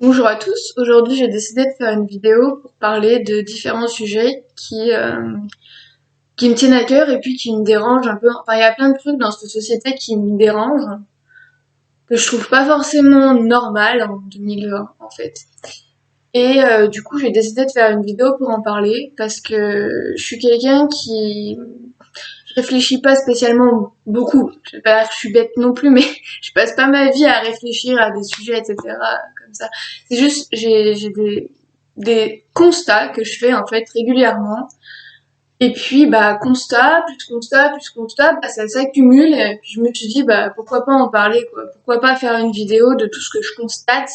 Bonjour à tous, aujourd'hui j'ai décidé de faire une vidéo pour parler de différents sujets qui me tiennent à cœur et puis qui me dérangent un peu. Enfin, il y a plein de trucs dans cette société qui me dérangent, que je trouve pas forcément normal en 2020 en fait. Et du coup j'ai décidé de faire une vidéo pour en parler parce que je suis quelqu'un qui je réfléchis pas spécialement beaucoup. Je vais pas dire que je suis bête non plus, mais je passe pas ma vie à réfléchir à des sujets, etc. comme ça. C'est juste, j'ai des constats que je fais en fait régulièrement. Et puis, bah, constat, bah, ça s'accumule. Et puis, je me suis dit, bah, pourquoi pas en parler, quoi. Pourquoi pas faire une vidéo de tout ce que je constate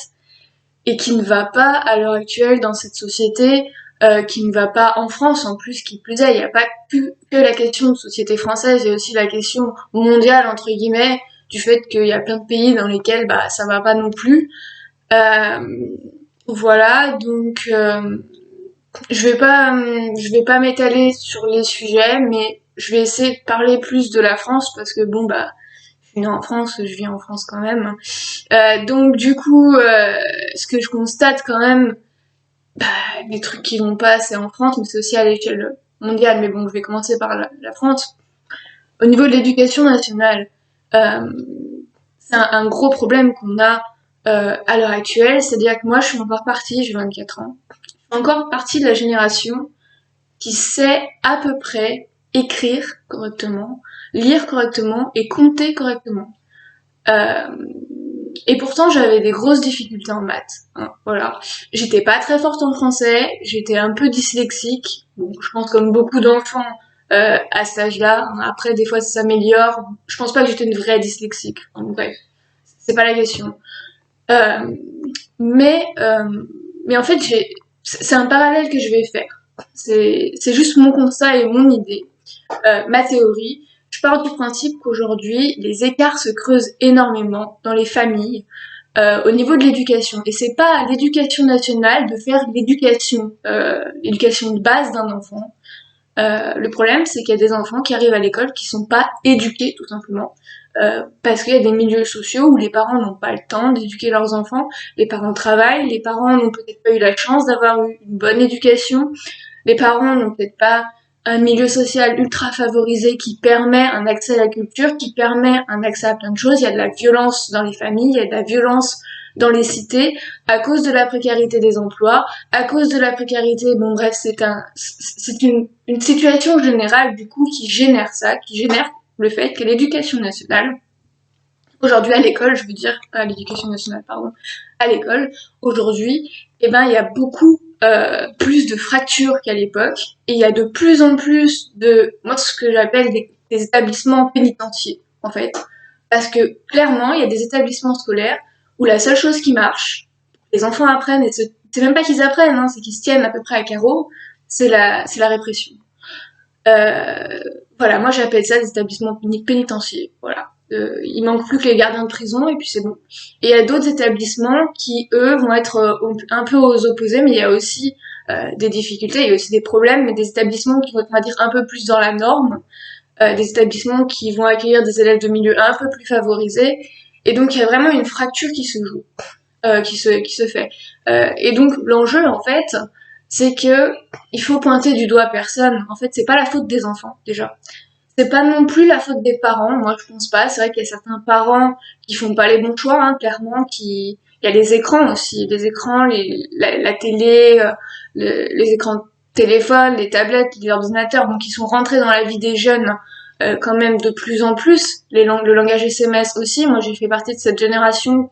et qui ne va pas à l'heure actuelle dans cette société, qui ne va pas en France en plus, qui plus est, il n'y a pas que la question de société française, il y a aussi la question mondiale entre guillemets du fait qu'il y a plein de pays dans lesquels bah ça va pas non plus. Euh, voilà, donc je vais pas m'étaler sur les sujets, mais je vais essayer de parler plus de la France parce que bon bah je suis née en France, je vis en France quand même. Donc du coup, ce que je constate quand même, bah, les trucs qui vont pas, c'est en France, mais c'est aussi à l'échelle mondiale. Mais bon, je vais commencer par la France. Au niveau de l'éducation nationale, euh, c'est un gros problème qu'on a à l'heure actuelle. C'est-à-dire que moi, je suis encore partie, j'ai 24 ans, je suis encore partie de la génération qui sait à peu près écrire correctement, lire correctement et compter correctement. Euh, et pourtant, j'avais des grosses difficultés en maths. Hein, voilà. J'étais pas très forte en français, j'étais un peu dyslexique. Bon, je pense comme beaucoup d'enfants à cet âge-là. Après, des fois, ça s'améliore. Je pense pas que j'étais une vraie dyslexique. En bref, c'est pas la question. Euh, mais, euh, mais en fait, c'est un parallèle que je vais faire. C'est juste mon constat et mon idée, ma théorie. Je pars du principe qu'aujourd'hui, les écarts se creusent énormément dans les familles, au niveau de l'éducation. Et c'est pas à l'éducation nationale de faire l'éducation de base d'un enfant. Le problème, c'est qu'il y a des enfants qui arrivent à l'école qui sont pas éduqués, tout simplement. Parce qu'il y a des milieux sociaux où les parents n'ont pas le temps d'éduquer leurs enfants, les parents travaillent, les parents n'ont peut-être pas eu la chance d'avoir eu une bonne éducation, les parents n'ont peut-être pas un milieu social ultra favorisé qui permet un accès à la culture, qui permet un accès à plein de choses. Il y a de la violence dans les familles, il y a de la violence dans les cités, à cause de la précarité des emplois, à cause de la précarité, bon bref, c'est une situation générale du coup qui génère ça, qui génère le fait que l'éducation nationale, aujourd'hui à l'école, je veux dire, à l'éducation nationale, pardon, à l'école, aujourd'hui, eh ben, il y a beaucoup plus de fractures qu'à l'époque, et il y a de plus en plus de, moi, ce que j'appelle des établissements pénitentiaires, en fait. Parce que, clairement, il y a des établissements scolaires où la seule chose qui marche, les enfants apprennent, et c'est même pas qu'ils apprennent, hein, c'est qu'ils se tiennent à peu près à carreau, c'est la répression. Euh, voilà, moi j'appelle ça des établissements pénitentiaires. Voilà. Il manque plus que les gardiens de prison et puis c'est bon. Et il y a d'autres établissements qui, eux, vont être un peu aux opposés, mais il y a aussi des difficultés, il y a aussi des problèmes, mais des établissements qui vont être, on va dire, un peu plus dans la norme, des établissements qui vont accueillir des élèves de milieux un peu plus favorisés. Et donc il y a vraiment une fracture qui se joue, qui se fait. Et donc l'enjeu, en fait, c'est que il faut pointer du doigt personne. En fait, c'est pas la faute des enfants déjà. C'est pas non plus la faute des parents. Moi, je pense pas. C'est vrai qu'il y a certains parents qui font pas les bons choix, hein, clairement. Il y a les écrans aussi, les écrans, la télé, les écrans de téléphone, les tablettes, les ordinateurs, bon, qui sont rentrés dans la vie des jeunes quand même de plus en plus. Le langage SMS aussi. Moi, j'ai fait partie de cette génération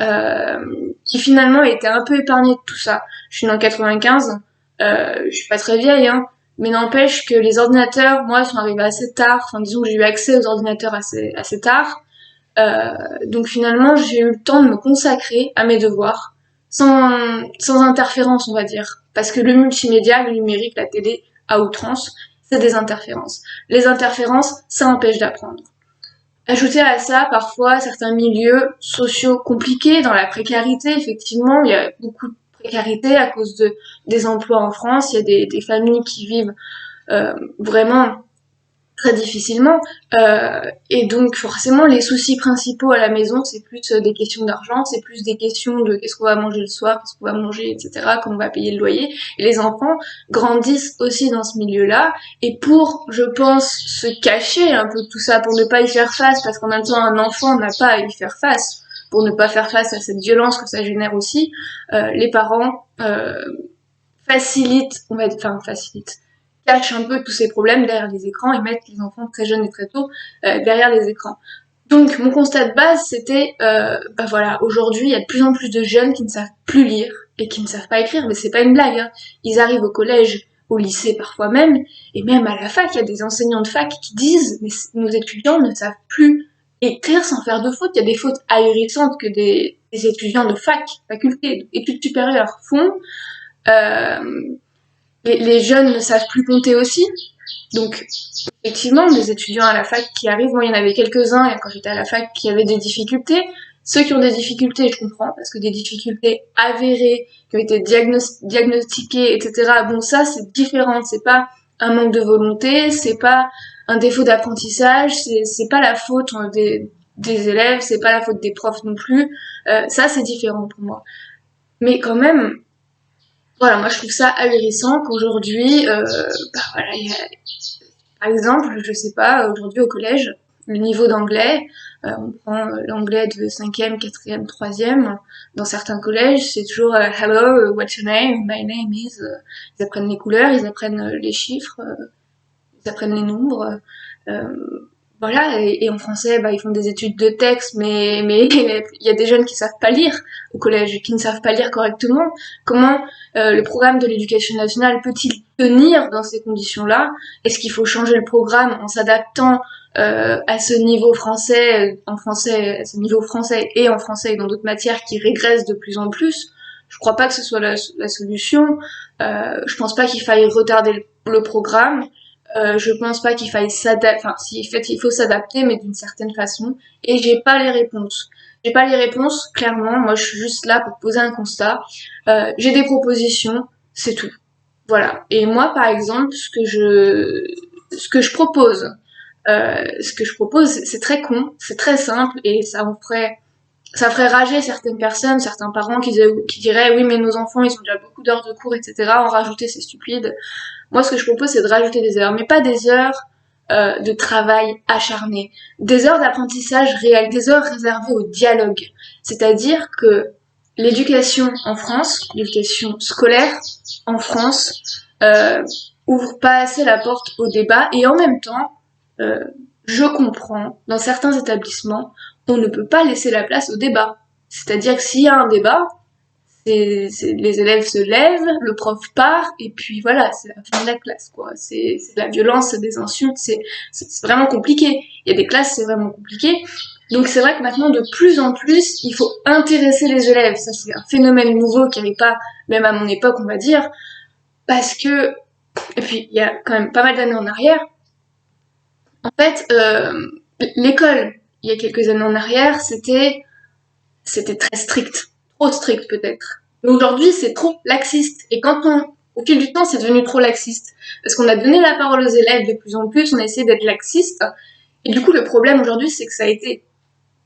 euh, qui finalement était un peu épargnée de tout ça. Je suis née en 95, je suis pas très vieille, hein, mais n'empêche que les ordinateurs, moi, ils sont arrivés assez tard. Enfin, disons que j'ai eu accès aux ordinateurs assez tard. Donc finalement, j'ai eu le temps de me consacrer à mes devoirs, sans interférence, on va dire. Parce que le multimédia, le numérique, la télé, à outrance, c'est des interférences. Les interférences, ça empêche d'apprendre. Ajouter à ça, parfois, certains milieux sociaux compliqués, dans la précarité, effectivement, il y a beaucoup de précarité à cause des emplois en France, il y a des familles qui vivent vraiment très difficilement. Et donc forcément, les soucis principaux à la maison, c'est plus des questions d'argent, c'est plus des questions de qu'est-ce qu'on va manger le soir, qu'est-ce qu'on va manger, etc., comment on va payer le loyer. Et les enfants grandissent aussi dans ce milieu-là. Et pour, je pense, se cacher un peu de tout ça, pour ne pas y faire face, parce qu'en même temps, un enfant n'a pas à y faire face, pour ne pas faire face à cette violence que ça génère aussi, les parents facilitent, on va dire, enfin facilitent, cachent un peu tous ces problèmes derrière les écrans et mettent les enfants très jeunes et très tôt derrière les écrans. Donc mon constat de base c'était, bah voilà, aujourd'hui il y a de plus en plus de jeunes qui ne savent plus lire et qui ne savent pas écrire, mais c'est pas une blague, hein. Ils arrivent au collège, au lycée parfois même, et même à la fac, il y a des enseignants de fac qui disent mais nos étudiants ne savent plus écrire sans faire de fautes. Il y a des fautes ahurissantes que des étudiants de faculté, études supérieures font. Euh, les jeunes ne savent plus compter aussi. Donc, effectivement, des étudiants à la fac qui arrivent, moi il y en avait quelques-uns quand j'étais à la fac qui avaient des difficultés. Ceux qui ont des difficultés, je comprends, parce que des difficultés avérées, qui ont été diagnostiquées, etc. Bon, ça c'est différent, c'est pas un manque de volonté, c'est pas un défaut d'apprentissage, c'est pas la faute des élèves, c'est pas la faute des profs non plus. Ça c'est différent pour moi. Mais quand même, voilà, moi je trouve ça ahurissant qu'aujourd'hui, bah voilà, par exemple, je sais pas, aujourd'hui au collège, le niveau d'anglais, on prend l'anglais de 5e, 4e, 3e, dans certains collèges, c'est toujours hello, what's your name, my name is, ils apprennent les couleurs, ils apprennent les chiffres, ils apprennent les nombres, euh, voilà, et en français, bah, ils font des études de texte, mais il y a des jeunes qui savent pas lire au collège, qui ne savent pas lire correctement. Comment le programme de l'éducation nationale peut-il tenir dans ces conditions-là? Est-ce qu'il faut changer le programme en s'adaptant à ce niveau français, en français, à ce niveau français et en français et dans d'autres matières qui régressent de plus en plus? Je crois pas que ce soit la solution. Je pense pas qu'il faille retarder le programme. Je pense pas qu'il faille s'adapter, enfin, si, en fait, il faut s'adapter, mais d'une certaine façon. Et j'ai pas les réponses. J'ai pas les réponses, clairement. Moi, je suis juste là pour poser un constat. J'ai des propositions, c'est tout. Voilà. Et moi, par exemple, ce que je propose, c'est très con, c'est très simple, et ça ferait rager certaines personnes, certains parents qui diraient, oui, mais nos enfants, ils ont déjà beaucoup d'heures de cours, etc. En rajouter, c'est stupide. Moi, ce que je propose, c'est de rajouter des heures, mais pas des heures de travail acharné, des heures d'apprentissage réel, des heures réservées au dialogue. C'est-à-dire que l'éducation en France, l'éducation scolaire en France, euh, ouvre pas assez la porte au débat, et en même temps, euh, je comprends, dans certains établissements, on ne peut pas laisser la place au débat. C'est-à-dire que s'il y a un débat, les élèves se lèvent, le prof part, et puis voilà, c'est la fin de la classe, quoi. C'est de la violence, c'est des insultes, c'est vraiment compliqué. Il y a des classes, c'est vraiment compliqué. Donc c'est vrai que maintenant, de plus en plus, il faut intéresser les élèves. Ça, c'est un phénomène nouveau qui n'avait pas, même à mon époque, on va dire, parce que, et puis il y a quand même pas mal d'années en arrière, en fait, l'école, il y a quelques années en arrière, c'était très strict, trop strict peut-être. Mais aujourd'hui, c'est trop laxiste. Et au fil du temps, c'est devenu trop laxiste. Parce qu'on a donné la parole aux élèves de plus en plus, on a essayé d'être laxiste. Et du coup, le problème aujourd'hui, c'est que ça a été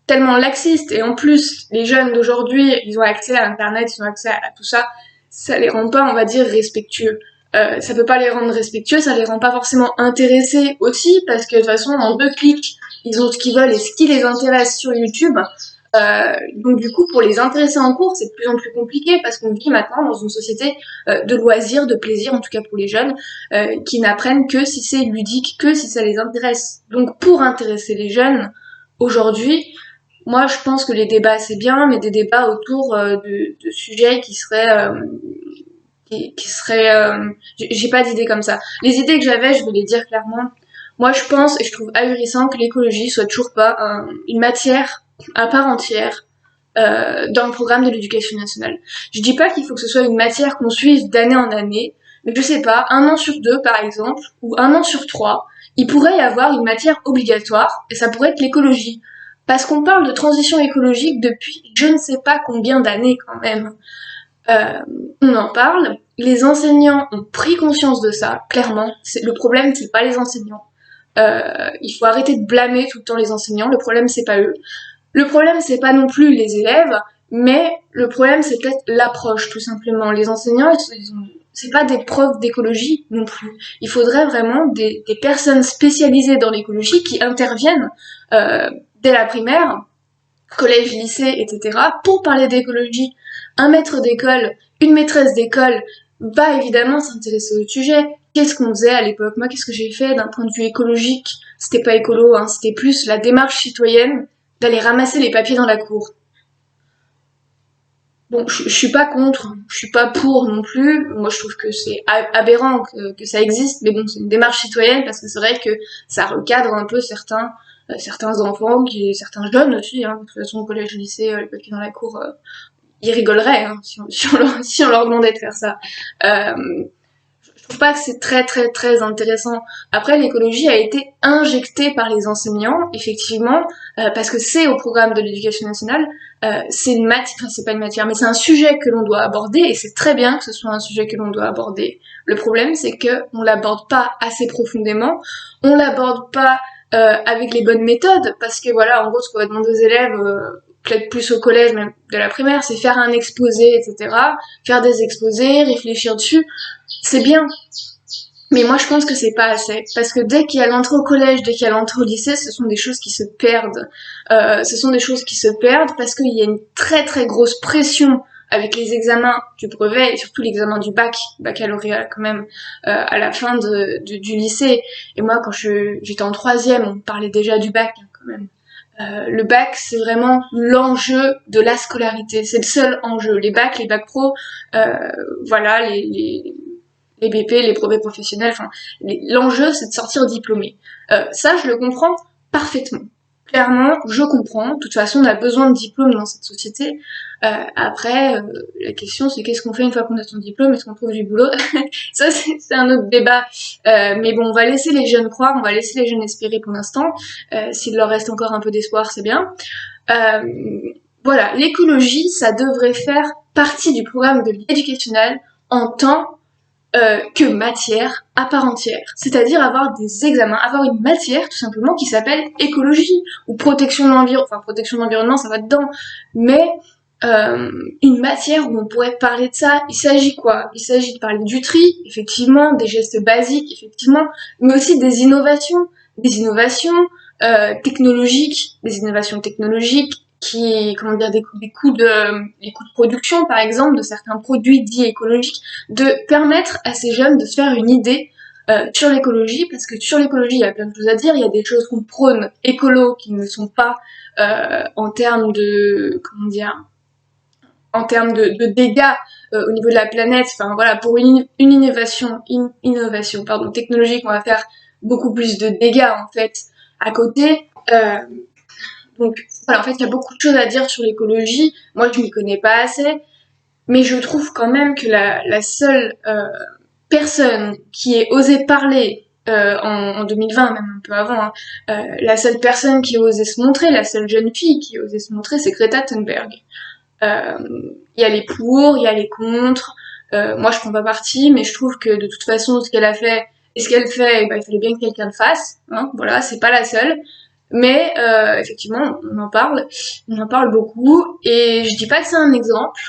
tellement laxiste. Et en plus, les jeunes d'aujourd'hui, ils ont accès à Internet, ils ont accès à tout ça. Ça les rend pas, on va dire, respectueux. Ça peut pas les rendre respectueux, ça les rend pas forcément intéressés aussi, parce que de toute façon, en 2 clics, ils ont ce qu'ils veulent et ce qui les intéresse sur YouTube. Donc du coup, pour les intéresser en cours, c'est de plus en plus compliqué parce qu'on vit maintenant dans une société de loisirs, de plaisir, en tout cas pour les jeunes, qui n'apprennent que si c'est ludique, que si ça les intéresse. Donc pour intéresser les jeunes, aujourd'hui, moi je pense que les débats c'est bien, mais des débats autour de sujets qui seraient... j'ai pas d'idées comme ça. Les idées que j'avais, je vais les dire clairement. Moi je pense, et je trouve ahurissant que l'écologie soit toujours pas une matière à part entière dans le programme de l'éducation nationale. Je dis pas qu'il faut que ce soit une matière qu'on suive d'année en année, mais je sais pas, 1 an sur 2 par exemple, ou 1 an sur 3, il pourrait y avoir une matière obligatoire, et ça pourrait être l'écologie. Parce qu'on parle de transition écologique depuis je ne sais pas combien d'années quand même. Euh, on en parle, les enseignants ont pris conscience de ça, clairement. Le problème, c'est pas les enseignants. Il faut arrêter de blâmer tout le temps les enseignants. Le problème, c'est pas eux. Le problème, c'est pas non plus les élèves, mais le problème, c'est peut-être l'approche, tout simplement. Les enseignants, c'est pas des profs d'écologie non plus. Il faudrait vraiment des personnes spécialisées dans l'écologie qui interviennent dès la primaire, collège, lycée, etc., pour parler d'écologie. Un maître d'école, une maîtresse d'école va évidemment s'intéresser au sujet. Qu'est-ce qu'on faisait à l'époque? Moi, qu'est-ce que j'ai fait d'un point de vue écologique? C'était pas écolo, hein, c'était plus la démarche citoyenne d'aller ramasser les papiers dans la cour. Bon, je suis pas contre, je suis pas pour non plus. Moi, je trouve que c'est aberrant que ça existe, mais bon, c'est une démarche citoyenne parce que c'est vrai que ça recadre un peu certains enfants, certains jeunes aussi. Hein, de toute façon, au collège, au lycée, les papiers dans la cour, ils rigoleraient hein, si on leur demandait de faire ça. Euh, je trouve pas que c'est très très très intéressant. Après, l'écologie a été injectée par les enseignants, effectivement, parce que c'est au programme de l'éducation nationale. C'est une matière, enfin c'est pas une matière, mais c'est un sujet que l'on doit aborder, et c'est très bien que ce soit un sujet que l'on doit aborder. Le problème, c'est que on l'aborde pas assez profondément, on l'aborde pas avec les bonnes méthodes, parce que voilà, en gros, ce qu'on va demander aux élèves, peut-être plus au collège, même de la primaire, c'est faire un exposé, etc., faire des exposés, réfléchir dessus, c'est bien, mais moi je pense que c'est pas assez. Parce que dès qu'il y a l'entrée au collège, dès qu'il y a l'entrée au lycée, ce sont des choses qui se perdent. Ce sont des choses qui se perdent parce qu'il y a une très très grosse pression avec les examens du brevet et surtout l'examen du baccalauréat quand même, à la fin du lycée. Et moi quand j'étais en troisième, on parlait déjà du bac hein, quand même. Le bac, c'est vraiment l'enjeu de la scolarité. C'est le seul enjeu. Les bacs pro, voilà, les BP, les brevets professionnels, enfin, l'enjeu c'est de sortir diplômé. Ça, je le comprends parfaitement. Clairement, je comprends. De toute façon, on a besoin de diplômes dans cette société. Après, la question c'est qu'est-ce qu'on fait une fois qu'on a son diplôme? Est-ce qu'on trouve du boulot? Ça, c'est un autre débat. Mais bon, on va laisser les jeunes croire, on va laisser les jeunes espérer pour l'instant. S'il leur reste encore un peu d'espoir, c'est bien. Euh, voilà, l'écologie, ça devrait faire partie du programme de l'éducationnel en tant que matière à part entière. C'est-à-dire avoir des examens, avoir une matière tout simplement qui s'appelle écologie ou protection de l'environnement. Enfin, protection de l'environnement, ça va dedans. Mais une matière où on pourrait parler de ça. Il s'agit quoi? Il s'agit de parler du tri, effectivement, des gestes basiques, effectivement, mais aussi des innovations technologiques, des innovations technologiques qui, comment dire, des coûts de production, par exemple, de certains produits dits écologiques, de permettre à ces jeunes de se faire une idée sur l'écologie, parce que sur l'écologie, il y a plein de choses à dire. Il y a des choses qu'on prône écolo qui ne sont pas en termes de, comment dire, en termes de dégâts au niveau de la planète. Enfin voilà, pour une innovation pardon, technologique, on va faire beaucoup plus de dégâts en fait à côté. Donc voilà, en fait, il y a beaucoup de choses à dire sur l'écologie. Moi, je m'y connais pas assez, mais je trouve quand même que la seule personne qui ait osé parler en 2020, même un peu avant, hein, la seule personne qui a osé se montrer, la seule jeune fille qui a osé se montrer, c'est Greta Thunberg. Il y a les pour, il y a les contre. Moi, je prends pas parti, mais je trouve que de toute façon, ce qu'elle a fait et ce qu'elle fait, bah, il fallait bien que quelqu'un le fasse. Hein, voilà, c'est pas la seule. Mais effectivement, on en parle beaucoup. Et je dis pas que c'est un exemple.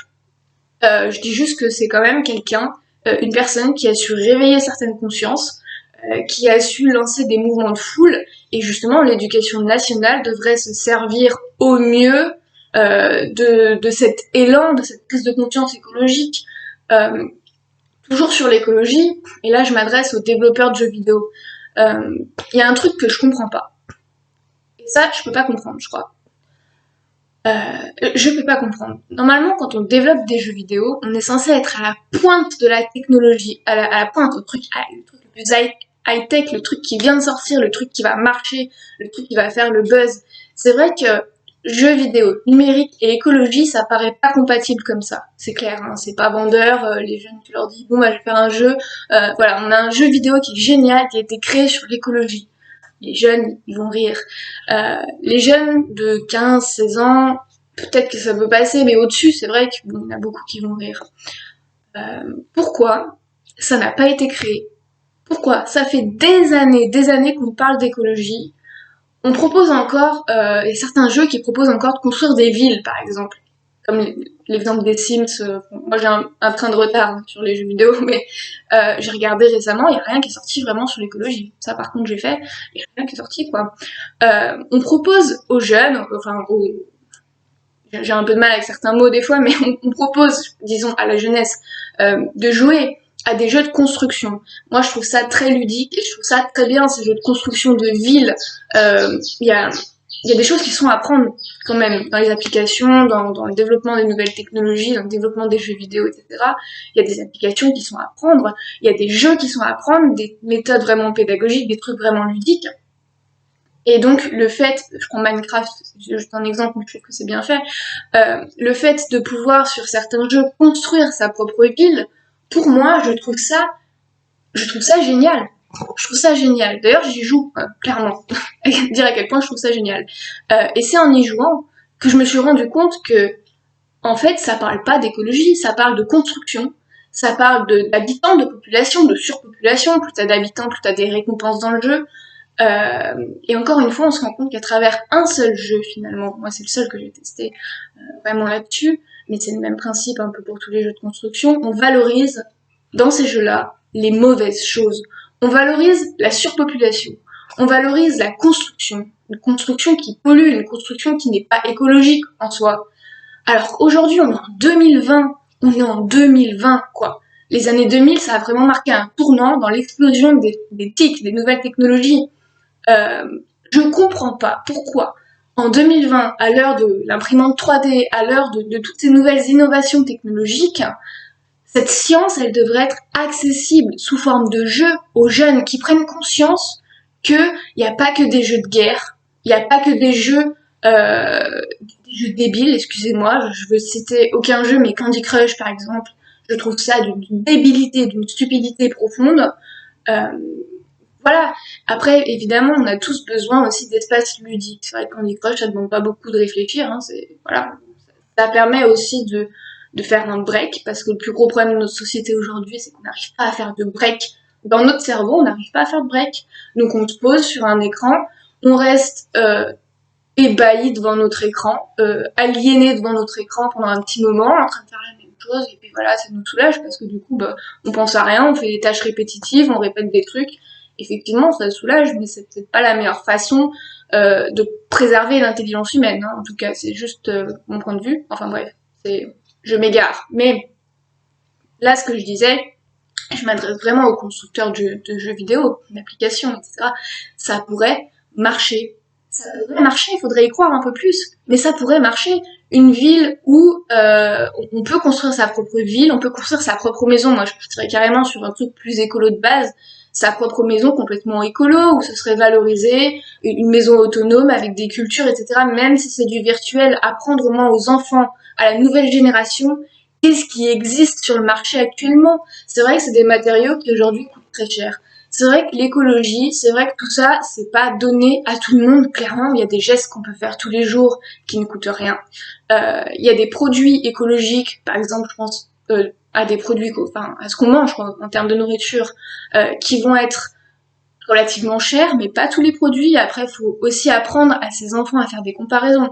Je dis juste que c'est quand même quelqu'un, une personne qui a su réveiller certaines consciences, qui a su lancer des mouvements de foule. Et justement, l'éducation nationale devrait se servir au mieux de cet élan, de cette prise de conscience écologique. Euh, Toujours sur l'écologie, et là je m'adresse aux développeurs de jeux vidéo. Il y a un truc que je comprends pas. Et ça, je peux pas comprendre, je crois. Je peux pas comprendre. Normalement, quand on développe des jeux vidéo, on est censé être à la pointe de la technologie, à la pointe, le truc le plus high-tech, le truc qui vient de sortir, le truc qui va marcher, le truc qui va faire le buzz. C'est vrai que jeux vidéo, numérique et écologie, ça paraît pas compatible comme ça. C'est clair, hein, c'est pas vendeur. Les jeunes, tu leur dis, bon, bah, je vais faire un jeu. Voilà, on a un jeu vidéo qui est génial, qui a été créé sur l'écologie. Les jeunes, ils vont rire. Les jeunes de 15-16 ans, peut-être que ça peut passer, mais au-dessus, c'est vrai qu'il y en a beaucoup qui vont rire. Pourquoi ça n'a pas été créé Pourquoi? Ça fait des années qu'on parle d'écologie. On propose encore, il y a certains jeux qui proposent encore de construire des villes, par exemple. Comme l'exemple des Sims. Moi, j'ai un train de retard sur les jeux vidéo, mais j'ai regardé récemment, il n'y a rien qui est sorti vraiment sur l'écologie. Ça, par contre, j'ai fait, il n'y a rien qui est sorti, quoi. On propose aux jeunes, j'ai un peu de mal avec certains mots des fois, mais on propose, disons, à la jeunesse, de jouer à des jeux de construction. Moi, je trouve ça très ludique et je trouve ça très bien, ces jeux de construction de villes. Il y a des choses qui sont à apprendre quand même dans les applications, dans le développement des nouvelles technologies, dans le développement des jeux vidéo, etc. Il y a des applications qui sont à apprendre, il y a des jeux qui sont à apprendre, des méthodes vraiment pédagogiques, des trucs vraiment ludiques. Et donc le fait, je prends Minecraft, c'est juste un exemple, mais je trouve que c'est bien fait, le fait de pouvoir sur certains jeux construire sa propre ville, pour moi, je trouve ça génial. Je trouve ça génial. D'ailleurs, j'y joue, clairement. Dire à quel point je trouve ça génial. Et c'est en y jouant que je me suis rendu compte que, en fait, ça parle pas d'écologie, ça parle de construction, ça parle d'habitants, de population, de surpopulation. Plus t'as d'habitants, plus t'as des récompenses dans le jeu. Et encore une fois, on se rend compte qu'à travers un seul jeu, finalement, moi c'est le seul que j'ai testé vraiment là-dessus, mais c'est le même principe un peu pour tous les jeux de construction, on valorise dans ces jeux-là les mauvaises choses. On valorise la surpopulation, on valorise la construction, une construction qui pollue, une construction qui n'est pas écologique en soi. Alors qu'aujourd'hui, on est en 2020, on est en 2020, quoi. Les années 2000, ça a vraiment marqué un tournant dans l'explosion des TIC, des nouvelles technologies. Euh, je comprends pas pourquoi, en 2020, à l'heure de l'imprimante 3D, à l'heure de toutes ces nouvelles innovations technologiques, cette science, elle devrait être accessible sous forme de jeu aux jeunes qui prennent conscience qu'il n'y a pas que des jeux de guerre, il n'y a pas que des jeux débiles, excusez-moi, je veux citer aucun jeu, mais Candy Crush par exemple, je trouve ça d'une débilité, d'une stupidité profonde. Euh, voilà. Après, évidemment, on a tous besoin aussi d'espace ludique. C'est vrai que Candy Crush, ça demande pas beaucoup de réfléchir, hein, voilà. Ça permet aussi de faire un break, parce que le plus gros problème de notre société aujourd'hui, c'est qu'on n'arrive pas à faire de break. Dans notre cerveau, on n'arrive pas à faire de break. Donc on se pose sur un écran, on reste ébahi devant notre écran, aliéné devant notre écran pendant un petit moment, en train de faire la même chose, et puis voilà, ça nous soulage, parce que du coup, on pense à rien, on fait des tâches répétitives, on répète des trucs. Effectivement, ça soulage, mais c'est peut-être pas la meilleure façon de préserver l'intelligence humaine, hein. En tout cas, c'est juste mon point de vue. Enfin bref, je m'égare. Mais là, ce que je disais, je m'adresse vraiment aux constructeurs de jeux vidéo, d'applications, etc. Ça pourrait marcher. Ça pourrait marcher, il faudrait y croire un peu plus. Mais ça pourrait marcher. Une ville où on peut construire sa propre ville, on peut construire sa propre maison. Moi, je partirais carrément sur un truc plus écolo de base. Sa propre maison complètement écolo, où ce serait valorisé, une maison autonome avec des cultures, etc. Même si c'est du virtuel, apprendre au moins aux enfants, à la nouvelle génération, qu'est-ce qui existe sur le marché actuellement. C'est vrai que c'est des matériaux qui aujourd'hui coûtent très cher. C'est vrai que l'écologie, c'est vrai que tout ça, c'est pas donné à tout le monde. Clairement, il y a des gestes qu'on peut faire tous les jours qui ne coûtent rien. Il y a des produits écologiques, par exemple, je pense à des produits, enfin, à ce qu'on mange quoi, en termes de nourriture, qui vont être relativement chers, mais pas tous les produits. Après, il faut aussi apprendre à ses enfants à faire des comparaisons.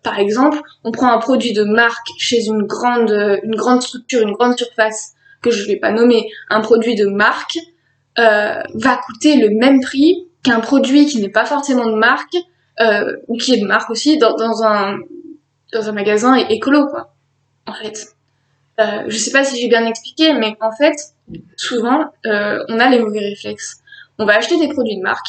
Par exemple, on prend un produit de marque chez une grande structure, une grande surface, que je vais pas nommer, un produit de marque, va coûter le même prix qu'un produit qui n'est pas forcément de marque, ou qui est de marque aussi, dans un magasin écolo, quoi, en fait. Je sais pas si j'ai bien expliqué, mais en fait, souvent, on a les mauvais réflexes. On va acheter des produits de marque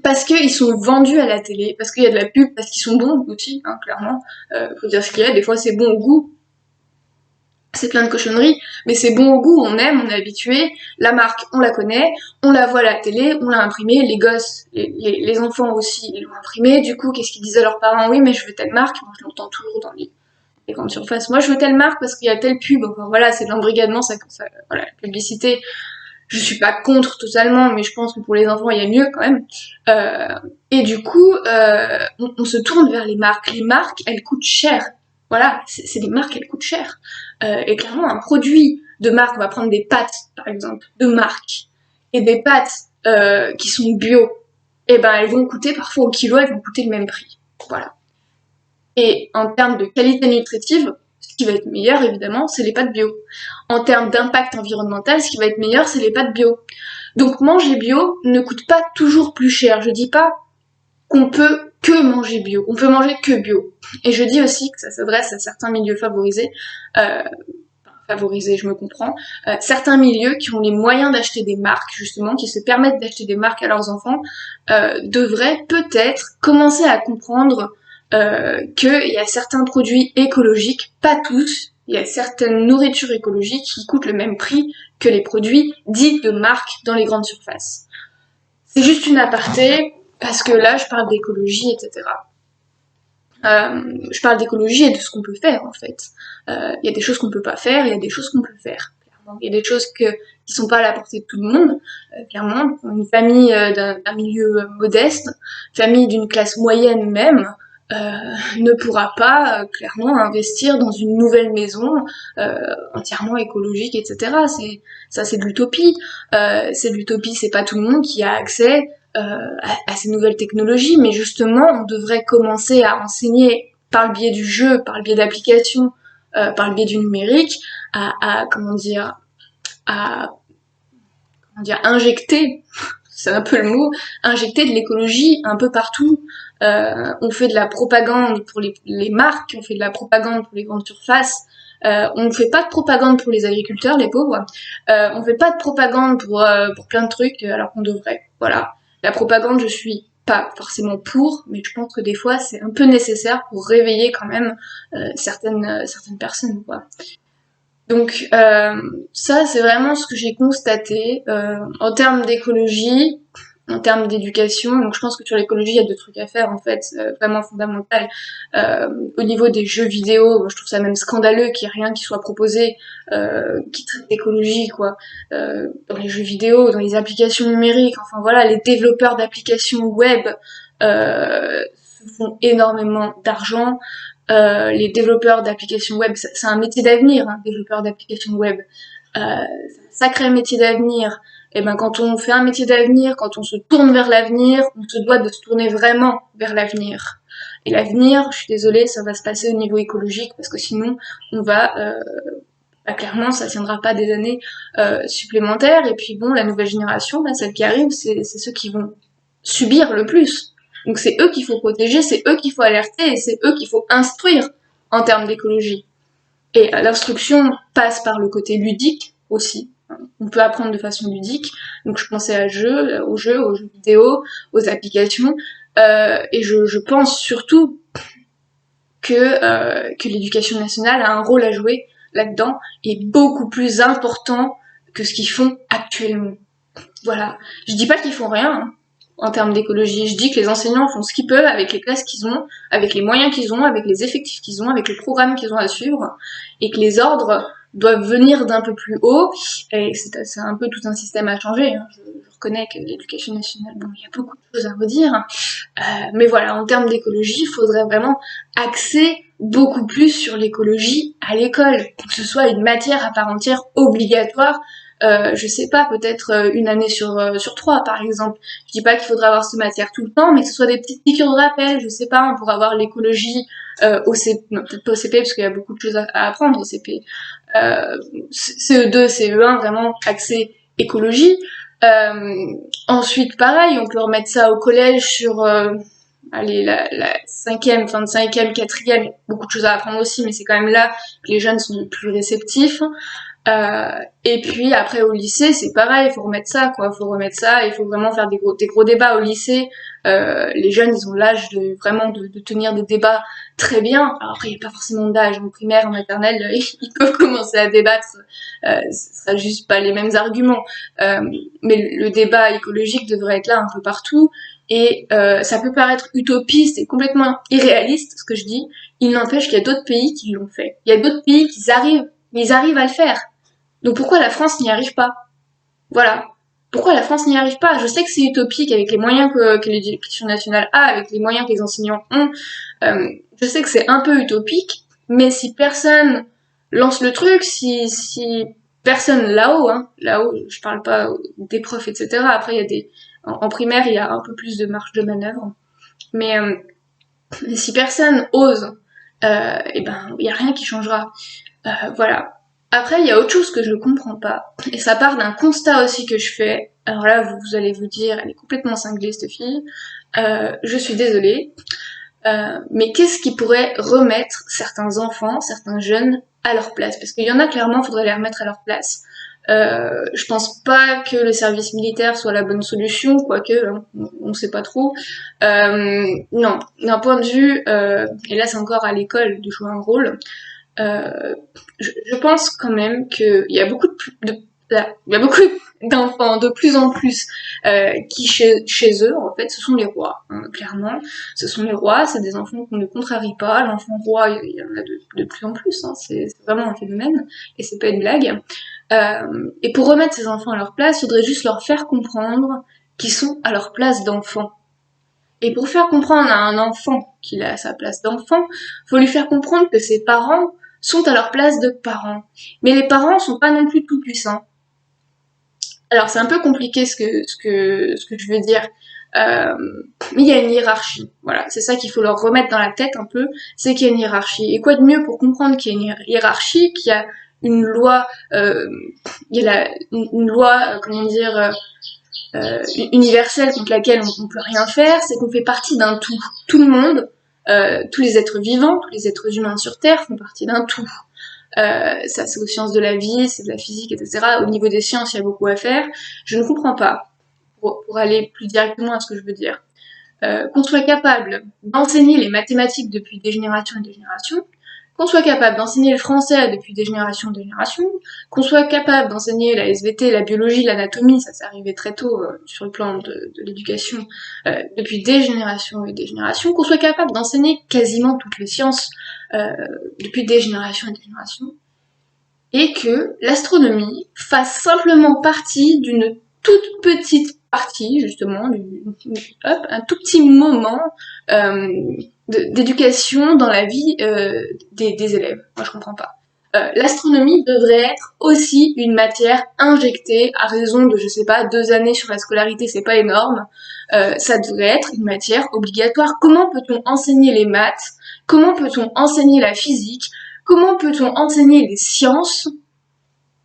parce qu'ils sont vendus à la télé, parce qu'il y a de la pub, parce qu'ils sont bons aussi, hein, clairement. Faut dire ce qu'il y a, des fois c'est bon au goût, c'est plein de cochonneries, mais c'est bon au goût, on aime, on est habitué, la marque, on la connaît, on la voit à la télé, on l'a imprimée, les gosses, les enfants aussi, ils l'ont imprimée, du coup, qu'est-ce qu'ils disent à leurs parents? Oui, mais je veux telle marque, moi je l'entends toujours dans les grandes surfaces. Moi, je veux telle marque parce qu'il y a telle pub. Enfin, voilà, c'est de l'embrigadement, voilà, la publicité. Je suis pas contre totalement, mais je pense que pour les enfants, il y a mieux quand même. Et du coup, on se tourne vers les marques. Les marques, elles coûtent cher. Voilà, c'est des marques, elles coûtent cher. Et clairement, un produit de marque, on va prendre des pâtes, par exemple, de marque. et des pâtes qui sont bio, et ben elles vont coûter parfois au kilo, elles vont coûter le même prix. Voilà. Et en termes de qualité nutritive, ce qui va être meilleur évidemment, c'est les pâtes bio. En termes d'impact environnemental, ce qui va être meilleur, c'est les pâtes bio. Donc manger bio ne coûte pas toujours plus cher. Je dis pas qu'on peut que manger bio, on peut manger que bio. Et je dis aussi que ça s'adresse à certains milieux favorisés, je me comprends, certains milieux qui ont les moyens d'acheter des marques, justement, qui se permettent d'acheter des marques à leurs enfants, devraient peut-être commencer à comprendre qu'il y a certains produits écologiques, pas tous, il y a certaines nourritures écologiques qui coûtent le même prix que les produits dits de marque dans les grandes surfaces. C'est juste une aparté, parce que là, je parle d'écologie, etc. Je parle d'écologie et de ce qu'on peut faire, en fait. Il y a des choses qu'on peut pas faire, il y a des choses qu'on peut faire. Clairement. Il y a des choses qui sont pas à la portée de tout le monde. Clairement, une famille d'un milieu modeste, famille d'une classe moyenne même, ne pourra pas clairement investir dans une nouvelle maison entièrement écologique, etc. C'est de l'utopie. C'est de l'utopie, c'est pas tout le monde qui a accès à ces nouvelles technologies, mais justement, on devrait commencer à enseigner par le biais du jeu, par le biais d'applications, par le biais du numérique, à injecter, c'est un peu le mot, injecter de l'écologie un peu partout. On fait de la propagande pour les marques, on fait de la propagande pour les grandes surfaces, on ne fait pas de propagande pour les agriculteurs, les pauvres, on fait pas de propagande pour plein de trucs, alors qu'on devrait. Voilà. La propagande, je suis pas forcément pour, mais je pense que des fois c'est un peu nécessaire pour réveiller quand même certaines personnes, quoi. Donc ça, c'est vraiment ce que j'ai constaté en termes d'écologie, en termes d'éducation. Donc je pense que sur l'écologie, il y a deux trucs à faire en fait, vraiment fondamental. Au niveau des jeux vidéo, je trouve ça même scandaleux qu'il n'y ait rien qui soit proposé qui traite d'écologie, quoi. Dans les jeux vidéo, dans les applications numériques, enfin voilà, les développeurs d'applications web se font énormément d'argent. Les développeurs d'applications web, c'est un métier d'avenir, hein, développeur d'applications web. C'est un sacré métier d'avenir. Et ben quand on fait un métier d'avenir, quand on se tourne vers l'avenir, on se doit de se tourner vraiment vers l'avenir. Et l'avenir, je suis désolée, ça va se passer au niveau écologique parce que sinon on va clairement ça tiendra pas des années supplémentaires. Et puis bon, la nouvelle génération, là, celle qui arrive, c'est ceux qui vont subir le plus. Donc c'est eux qu'il faut protéger, c'est eux qu'il faut alerter et c'est eux qu'il faut instruire en termes d'écologie. Et l'instruction passe par le côté ludique aussi. On peut apprendre de façon ludique. Donc je pensais aux jeux vidéo, aux applications. Et je pense surtout que l'éducation nationale a un rôle à jouer là-dedans et beaucoup plus important que ce qu'ils font actuellement. Voilà. Je dis pas qu'ils font rien, hein, en termes d'écologie. Je dis que les enseignants font ce qu'ils peuvent avec les classes qu'ils ont, avec les moyens qu'ils ont, avec les effectifs qu'ils ont, avec les programmes qu'ils ont à suivre, et que les ordres doivent venir d'un peu plus haut, et c'est un peu tout un système à changer. Hein. Je reconnais que l'éducation nationale, bon, il y a beaucoup de choses à redire, mais voilà, en termes d'écologie, il faudrait vraiment axer beaucoup plus sur l'écologie à l'école, que ce soit une matière à part entière obligatoire. Je sais pas, peut-être une année sur 3 par exemple. Je dis pas qu'il faudra avoir cette matière tout le temps, mais que ce soit des petites piqûres de rappel, je sais pas, on pourra avoir l'écologie au CP, non peut-être pas au CP parce qu'il y a beaucoup de choses à apprendre au CP. CE2, CE1, vraiment axé écologie. Ensuite pareil, on peut remettre ça au collège sur allez, la cinquième, fin de cinquième, quatrième, il y a beaucoup de choses à apprendre aussi, mais c'est quand même là que les jeunes sont les plus réceptifs. Et puis après au lycée, c'est pareil, il faut remettre ça, quoi. Faut remettre ça, il faut vraiment faire des gros débats au lycée. Les jeunes, ils ont l'âge de vraiment de tenir des débats très bien. Alors après, il n'y a pas forcément d'âge. En primaire, en maternelle, ils peuvent commencer à débattre. Ce sera juste pas les mêmes arguments. Mais le débat écologique devrait être là un peu partout. Et ça peut paraître utopiste et complètement irréaliste, ce que je dis. Il n'empêche qu'il y a d'autres pays qui l'ont fait. Il y a d'autres pays qui arrivent à le faire. Donc pourquoi la France n'y arrive pas? Voilà. Pourquoi la France n'y arrive pas? Je sais que c'est utopique avec les moyens que l'éducation nationale a, avec les moyens que les enseignants ont. Je sais que c'est un peu utopique, mais si personne lance le truc, si personnes là-haut, hein, là-haut, je parle pas des profs, etc. Après, il y a en primaire, il y a un peu plus de marge de manœuvre. Mais si personne ose, et ben, il y a rien qui changera. Voilà. Après, il y a autre chose que je comprends pas. Et ça part d'un constat aussi que je fais. Alors là, vous allez vous dire, elle est complètement cinglée, cette fille. Je suis désolée. Mais qu'est-ce qui pourrait remettre certains enfants, certains jeunes à leur place? Parce qu'il y en a clairement, il faudrait les remettre à leur place. Je pense pas que le service militaire soit la bonne solution, quoique on sait pas trop. Non, d'un point de vue, et là c'est encore à l'école de jouer un rôle. Je pense quand même qu'il y a beaucoup il y a beaucoup d'enfants de plus en plus qui chez eux en fait ce sont les rois, hein, clairement ce sont les rois, c'est des enfants qu'on ne contrarie pas, l'enfant roi il y en a de plus en plus, hein, c'est vraiment un phénomène et c'est pas une blague. Et pour remettre ces enfants à leur place, il faudrait juste leur faire comprendre qu'ils sont à leur place d'enfant. Et pour faire comprendre à un enfant qu'il est à sa place d'enfant, faut lui faire comprendre que ses parents sont à leur place de parents. Mais les parents sont pas non plus tout puissants. Alors c'est un peu compliqué ce que je veux dire. Mais il y a une hiérarchie. Voilà, c'est ça qu'il faut leur remettre dans la tête un peu, c'est qu'il y a une hiérarchie. Et quoi de mieux pour comprendre qu'il y a une hiérarchie, qu'il y a une loi, il y a une loi, comment dire, universelle contre laquelle on peut rien faire, c'est qu'on fait partie d'un tout. Tout le monde, tous les êtres vivants, tous les êtres humains sur Terre font partie d'un tout. Ça c'est aux sciences de la vie, c'est de la physique, etc. Au niveau des sciences, il y a beaucoup à faire. Je ne comprends pas, pour aller plus directement à ce que je veux dire. Qu'on soit capable d'enseigner les mathématiques depuis des générations et des générations, qu'on soit capable d'enseigner le français depuis des générations et des générations, qu'on soit capable d'enseigner la SVT, la biologie, l'anatomie, ça s'est arrivé très tôt sur le plan de l'éducation, depuis des générations et des générations, qu'on soit capable d'enseigner quasiment toutes les sciences depuis des générations et des générations, et que l'astronomie fasse simplement partie d'une toute petite partie, justement, un tout petit moment d'éducation dans la vie des élèves. Moi, je comprends pas. L'astronomie devrait être aussi une matière injectée à raison de, je sais pas, 2 années sur la scolarité, c'est pas énorme. Ça devrait être une matière obligatoire. Comment peut-on enseigner les maths? Comment peut-on enseigner la physique? Comment peut-on enseigner les sciences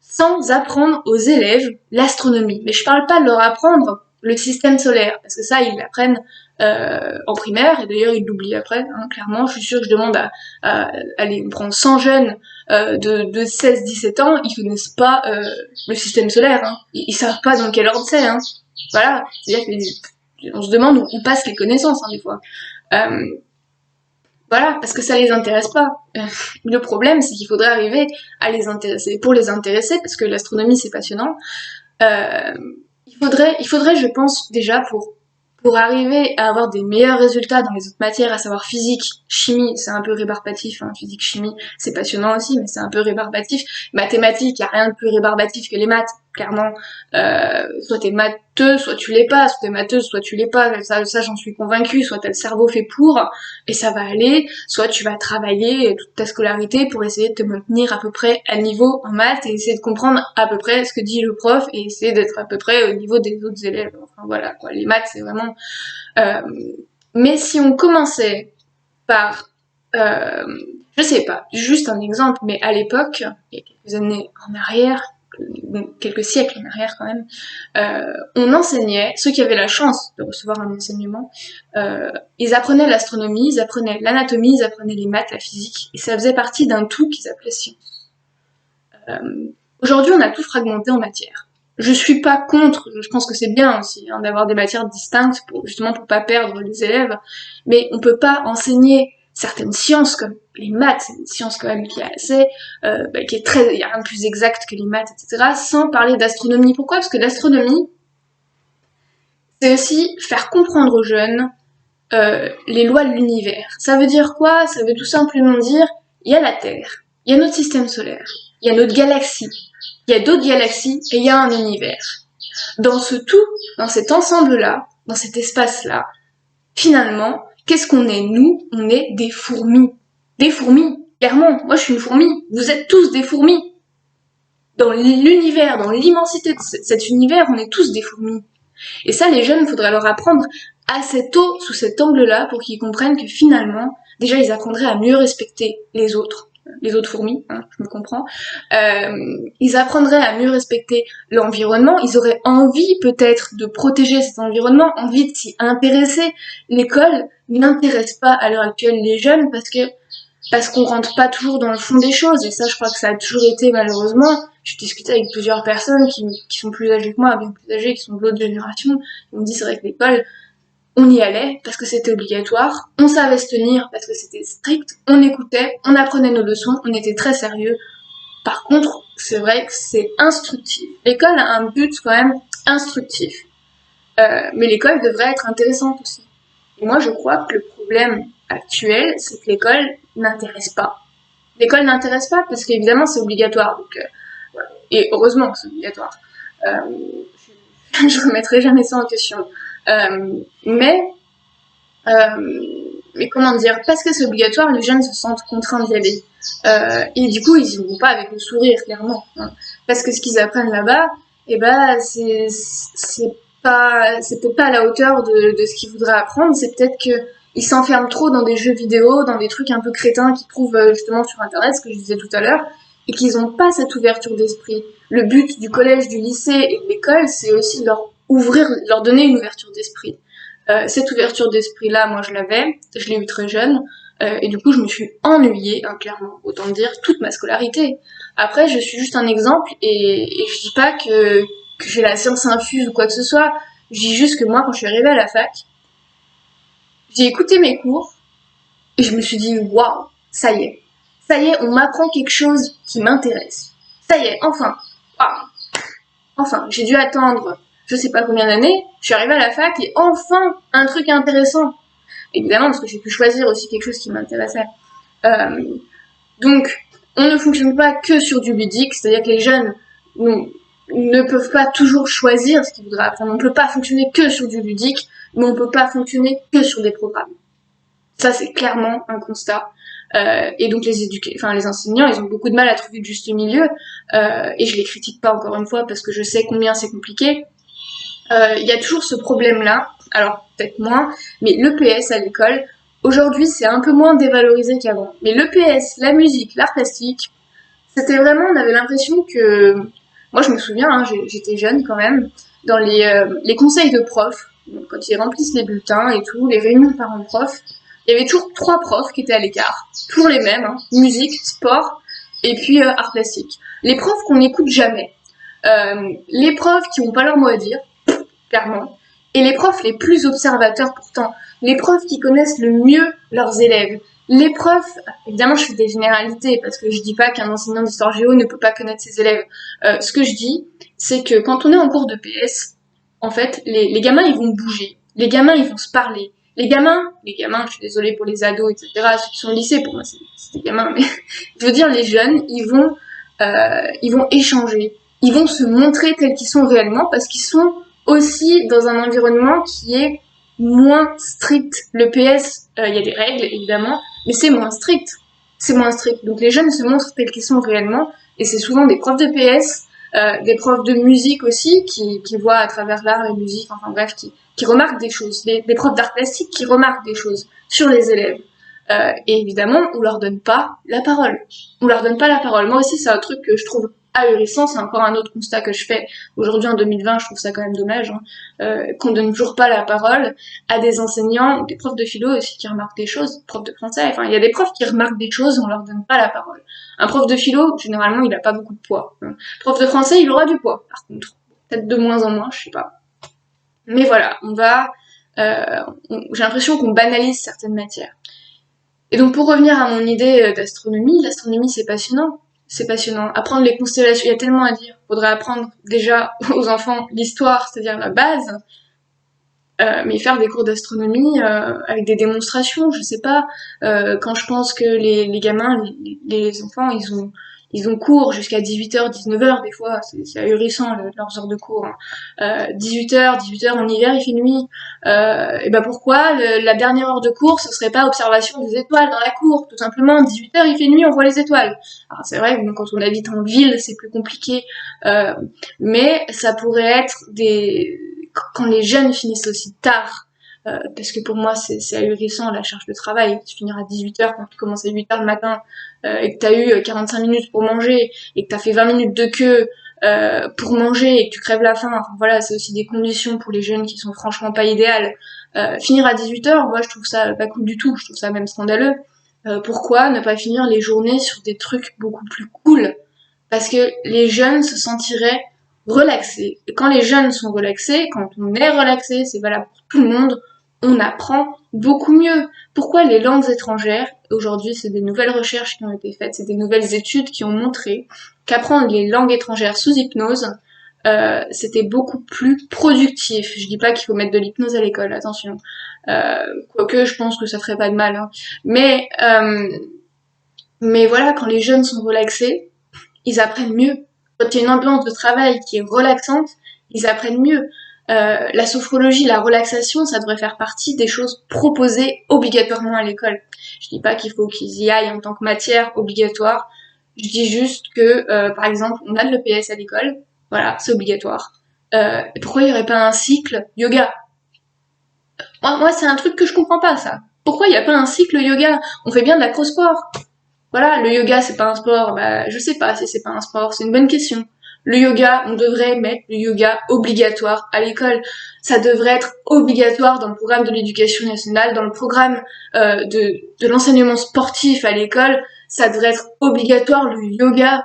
sans apprendre aux élèves l'astronomie? Mais je parle pas de leur apprendre le système solaire, parce que ça, ils l'apprennent en primaire, et d'ailleurs, ils l'oublient après, hein, clairement. Je suis sûre que je demande allez, on prend 100 jeunes de 16-17 ans, ils connaissent pas le système solaire, hein. Ils savent pas dans quel ordre c'est, hein. Voilà, c'est-à-dire qu'on se demande où passent les connaissances, hein, des fois. Voilà, parce que ça les intéresse pas. Le problème, c'est qu'il faudrait arriver à les intéresser. Pour les intéresser, parce que l'astronomie, c'est passionnant, il faudrait, je pense, déjà, pour arriver à avoir des meilleurs résultats dans les autres matières, à savoir physique, chimie, c'est un peu rébarbatif, hein, physique, chimie, c'est passionnant aussi, mais c'est un peu rébarbatif. Mathématiques, il y a rien de plus rébarbatif que les maths, clairement. Soit t'es matheux, soit tu l'es pas, soit t'es matheuse, soit tu l'es pas, ça j'en suis convaincue, soit t'as le cerveau fait pour, et ça va aller, soit tu vas travailler toute ta scolarité pour essayer de te maintenir à peu près à niveau en maths, et essayer de comprendre à peu près ce que dit le prof, et essayer d'être à peu près au niveau des autres élèves. Enfin voilà, quoi. Les maths, c'est vraiment... mais si on commençait par... je sais pas, juste un exemple, mais à l'époque, il y a quelques années en arrière, quelques siècles en arrière quand même, on enseignait, ceux qui avaient la chance de recevoir un enseignement, ils apprenaient l'astronomie, ils apprenaient l'anatomie, ils apprenaient les maths, la physique, et ça faisait partie d'un tout qu'ils appelaient science. Aujourd'hui, on a tout fragmenté en matière. Je suis pas contre, je pense que c'est bien aussi hein, d'avoir des matières distinctes justement pour pas perdre les élèves, mais on peut pas enseigner certaines sciences comme les maths, c'est une science quand même qui est assez, qui est très, il y a rien de plus exact que les maths, etc. Sans parler d'astronomie. Pourquoi? Parce que l'astronomie, c'est aussi faire comprendre aux jeunes les lois de l'univers. Ça veut dire quoi? Ça veut tout simplement dire, il y a la Terre, il y a notre système solaire, il y a notre galaxie, il y a d'autres galaxies et il y a un univers. Dans ce tout, dans cet ensemble-là, dans cet espace-là, finalement, qu'est-ce qu'on est, nous? On est des fourmis. Des fourmis, clairement. Moi, je suis une fourmi. Vous êtes tous des fourmis. dans l'univers, dans l'immensité de cet univers, on est tous des fourmis. Et ça, les jeunes, il faudrait leur apprendre assez tôt sous cet angle-là pour qu'ils comprennent que finalement, déjà, ils apprendraient à mieux respecter les autres fourmis, hein, je me comprends. Ils apprendraient à mieux respecter l'environnement, ils auraient envie peut-être de protéger cet environnement, envie de s'y intéresser. L'école n'intéresse pas à l'heure actuelle les jeunes parce qu'on rentre pas toujours dans le fond des choses, et ça je crois que ça a toujours été malheureusement. Je discutais avec plusieurs personnes qui sont plus âgées que moi, bien plus âgées, qui sont de l'autre génération, ils me disent c'est vrai que l'école, on y allait parce que c'était obligatoire, on savait se tenir parce que c'était strict, on écoutait, on apprenait nos leçons, on était très sérieux. Par contre, c'est vrai que c'est instructif. L'école a un but quand même instructif. Mais l'école devrait être intéressante aussi. Et moi, je crois que le problème actuel, c'est que l'école n'intéresse pas. L'école n'intéresse pas parce qu'évidemment, c'est obligatoire. Donc, voilà. Et heureusement que c'est obligatoire. Euh, je remettrai jamais ça en question. Mais comment dire, parce que c'est obligatoire, les jeunes se sentent contraints d'y aller. Et du coup, ils y vont pas avec le sourire, clairement. Hein. Parce que ce qu'ils apprennent là-bas, eh ben, c'est peut-être pas à la hauteur de ce qu'ils voudraient apprendre. C'est peut-être que ils s'enferment trop dans des jeux vidéo, dans des trucs un peu crétins qu'ils trouvent justement sur Internet, ce que je disais tout à l'heure, et qu'ils n'ont pas cette ouverture d'esprit. Le but du collège, du lycée et de l'école, c'est aussi de leur donner une ouverture d'esprit. Cette ouverture d'esprit-là, moi je l'ai eu très jeune, et du coup je me suis ennuyée, hein, clairement, autant dire, toute ma scolarité. Après, je suis juste un exemple, et je dis pas que j'ai la science infuse ou quoi que ce soit, je dis juste que moi, quand je suis arrivée à la fac, j'ai écouté mes cours, et je me suis dit, waouh, ça y est, on m'apprend quelque chose qui m'intéresse. Ça y est, enfin, waouh, enfin, j'ai dû attendre je sais pas combien d'années, je suis arrivée à la fac et enfin un truc intéressant. Évidemment, parce que j'ai pu choisir aussi quelque chose qui m'intéressait. Euh, donc, on ne fonctionne pas que sur du ludique, c'est-à-dire que les jeunes ne peuvent pas toujours choisir ce qu'ils voudraient apprendre. On ne peut pas fonctionner que sur du ludique, mais on ne peut pas fonctionner que sur des programmes. Ça, c'est clairement un constat. Et donc les enseignants, ils ont beaucoup de mal à trouver le juste milieu. Et je les critique pas encore une fois parce que je sais combien c'est compliqué. Il y a toujours ce problème-là, alors peut-être moins, mais l'EPS à l'école, aujourd'hui c'est un peu moins dévalorisé qu'avant. Mais l'EPS, la musique, l'art plastique, c'était vraiment, on avait l'impression que, moi je me souviens, hein, j'étais jeune quand même, dans les conseils de profs, quand ils remplissent les bulletins et tout, les réunions de parents-profs, il y avait toujours 3 profs qui étaient à l'écart, toujours les mêmes, hein, musique, sport, et puis art plastique. Les profs qu'on n'écoute jamais, les profs qui n'ont pas leur mot à dire, clairement. Et les profs les plus observateurs pourtant, les profs qui connaissent le mieux leurs élèves. Les profs, évidemment je fais des généralités parce que je dis pas qu'un enseignant d'histoire géo ne peut pas connaître ses élèves. Ce que je dis, c'est que quand on est en cours de PS, en fait, les gamins ils vont bouger, les gamins ils vont se parler. Les gamins, je suis désolée pour les ados, etc., ceux qui sont au lycée, pour moi c'est des gamins, mais je veux dire les jeunes, ils vont échanger, ils vont se montrer tels qu'ils sont réellement parce qu'ils sont aussi dans un environnement qui est moins strict. Le PS, il y a des règles évidemment, mais c'est moins strict. C'est moins strict. Donc les jeunes se montrent tels qu'ils sont réellement, et c'est souvent des profs de PS, des profs de musique aussi, qui voient à travers l'art et la musique, enfin bref, qui remarquent des choses, des profs d'art plastique qui remarquent des choses sur les élèves. Et évidemment, on leur donne pas la parole. On leur donne pas la parole. Moi aussi, c'est un truc que je trouve ahurissant, c'est encore un autre constat que je fais aujourd'hui en 2020, je trouve ça quand même dommage, hein, qu'on donne toujours pas la parole à des enseignants, des profs de philo aussi qui remarquent des choses, profs de français, enfin il y a des profs qui remarquent des choses, on leur donne pas la parole. Un prof de philo, généralement il a pas beaucoup de poids. Hein. Prof de français, il aura du poids, par contre. Peut-être de moins en moins, je sais pas. Mais voilà, j'ai l'impression qu'on banalise certaines matières. Et donc pour revenir à mon idée d'astronomie, l'astronomie c'est passionnant. C'est passionnant. Apprendre les constellations, il y a tellement à dire. Faudrait apprendre déjà aux enfants l'histoire, c'est-à-dire la base, mais faire des cours d'astronomie avec des démonstrations, je sais pas. Quand je pense que les gamins, les enfants, ils ont cours jusqu'à 18h, 19h des fois, c'est ahurissant leurs heures de cours. 18h, 18h en hiver, il fait nuit. Et ben pourquoi la dernière heure de cours, ce serait pas observation des étoiles dans la cour? Tout simplement, 18h, il fait nuit, on voit les étoiles. Alors c'est vrai que bon, quand on habite en ville, c'est plus compliqué, mais ça pourrait être quand les jeunes finissent aussi tard. Parce que pour moi c'est ahurissant la charge de travail. Tu finiras à 18h quand tu commences à 8h le matin, et que t'as eu 45 minutes pour manger et que t'as fait 20 minutes de queue pour manger et que tu crèves la faim. Enfin, voilà, c'est aussi des conditions pour les jeunes qui sont franchement pas idéales. Finir à 18h, moi je trouve ça pas cool du tout, je trouve ça même scandaleux. Pourquoi ne pas finir les journées sur des trucs beaucoup plus cool? Parce que les jeunes se sentiraient relaxés. Et quand les jeunes sont relaxés, quand on est relaxé, c'est valable pour tout le monde, on apprend beaucoup mieux. Pourquoi les langues étrangères? Aujourd'hui, c'est des nouvelles recherches qui ont été faites, c'est des nouvelles études qui ont montré qu'apprendre les langues étrangères sous hypnose, c'était beaucoup plus productif. Je dis pas qu'il faut mettre de l'hypnose à l'école, attention. Quoique, je pense que ça ferait pas de mal. Hein. Mais voilà, quand les jeunes sont relaxés, ils apprennent mieux. Quand il y a une ambiance de travail qui est relaxante, ils apprennent mieux. La sophrologie, la relaxation, ça devrait faire partie des choses proposées obligatoirement à l'école. Je dis pas qu'il faut qu'ils y aillent en tant que matière obligatoire. Je dis juste que, par exemple, on a de l'EPS à l'école. Voilà, c'est obligatoire. Pourquoi il n'y aurait pas un cycle yoga? Moi, c'est un truc que je comprends pas, ça. Pourquoi il n'y a pas un cycle yoga? On fait bien de l'acrosport. Voilà, le yoga, c'est pas un sport. Bah, je sais pas si c'est pas un sport. C'est une bonne question. Le yoga, on devrait mettre le yoga obligatoire à l'école. Ça devrait être obligatoire dans le programme de l'éducation nationale, dans le programme de l'enseignement sportif à l'école. Ça devrait être obligatoire le yoga.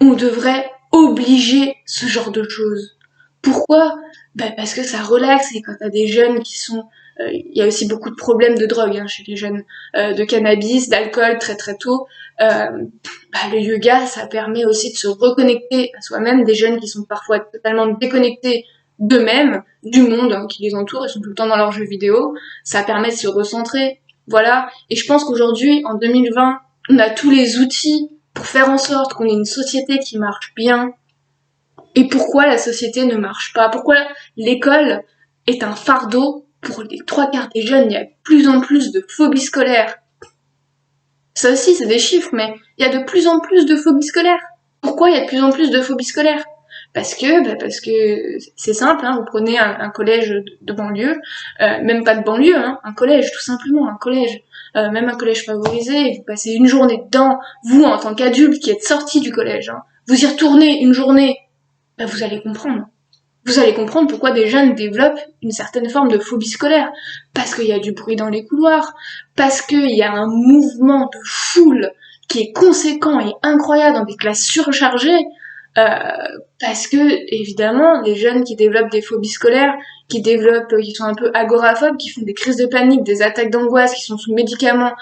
On devrait obliger ce genre de choses. Pourquoi? Bah parce que ça relaxe et quand t'as des jeunes qui sont... Il y a aussi beaucoup de problèmes de drogue chez les jeunes, de cannabis, d'alcool très très tôt. Le yoga, ça permet aussi de se reconnecter à soi-même, des jeunes qui sont parfois totalement déconnectés d'eux-mêmes, du monde qui les entoure, ils sont tout le temps dans leurs jeux vidéo. Ça permet de se recentrer, voilà. Et je pense qu'aujourd'hui, en 2020, on a tous les outils pour faire en sorte qu'on ait une société qui marche bien. Et pourquoi la société ne marche pas? Pourquoi l'école est un fardeau pour les 3/4 des jeunes? Il y a de plus en plus de phobies scolaires. Ça aussi, c'est des chiffres, mais il y a de plus en plus de phobies scolaires. Pourquoi il y a de plus en plus de phobies scolaires? Parce que c'est simple, vous prenez un collège de banlieue, même pas de banlieue, un collège, tout simplement, un collège, même un collège favorisé, vous passez une journée dedans, vous, en tant qu'adulte qui êtes sorti du collège, vous y retournez une journée, vous allez comprendre. Vous allez comprendre pourquoi des jeunes développent une certaine forme de phobie scolaire. Parce qu'il y a du bruit dans les couloirs, parce qu'il y a un mouvement de foule qui est conséquent et incroyable dans des classes surchargées, parce que, évidemment, les jeunes qui développent des phobies scolaires, qui sont un peu agoraphobes, qui font des crises de panique, des attaques d'angoisse, qui sont sous médicaments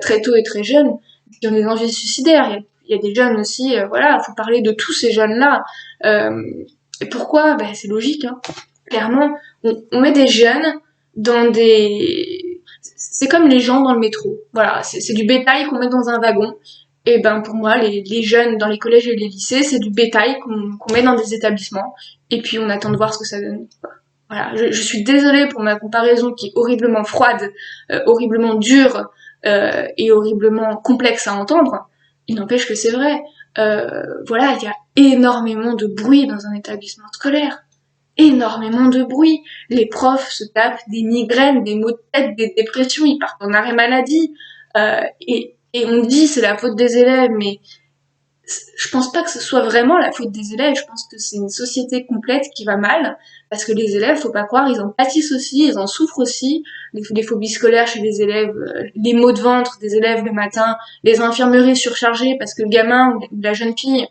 très tôt et très jeunes, qui ont des envies suicidaires. Il y a des jeunes aussi, faut parler de tous ces jeunes-là. Et pourquoi? C'est logique, Clairement, on met des jeunes dans des... C'est comme les gens dans le métro. Voilà, c'est du bétail qu'on met dans un wagon. Et pour moi, les jeunes dans les collèges et les lycées, c'est du bétail qu'on met dans des établissements. Et puis on attend de voir ce que ça donne. Voilà, je suis désolée pour ma comparaison qui est horriblement froide, horriblement dure et horriblement complexe à entendre. Il n'empêche que c'est vrai. Il y a énormément de bruit dans un établissement scolaire. Énormément de bruit. Les profs se tapent des migraines, des maux de tête, des dépressions, ils partent en arrêt maladie. Et on dit c'est la faute des élèves, mais je pense pas que ce soit vraiment la faute des élèves, je pense que c'est une société complète qui va mal, parce que les élèves, faut pas croire, ils en pâtissent aussi, ils en souffrent aussi, les phobies scolaires chez les élèves, les maux de ventre des élèves le matin, les infirmeries surchargées parce que le gamin ou la jeune fille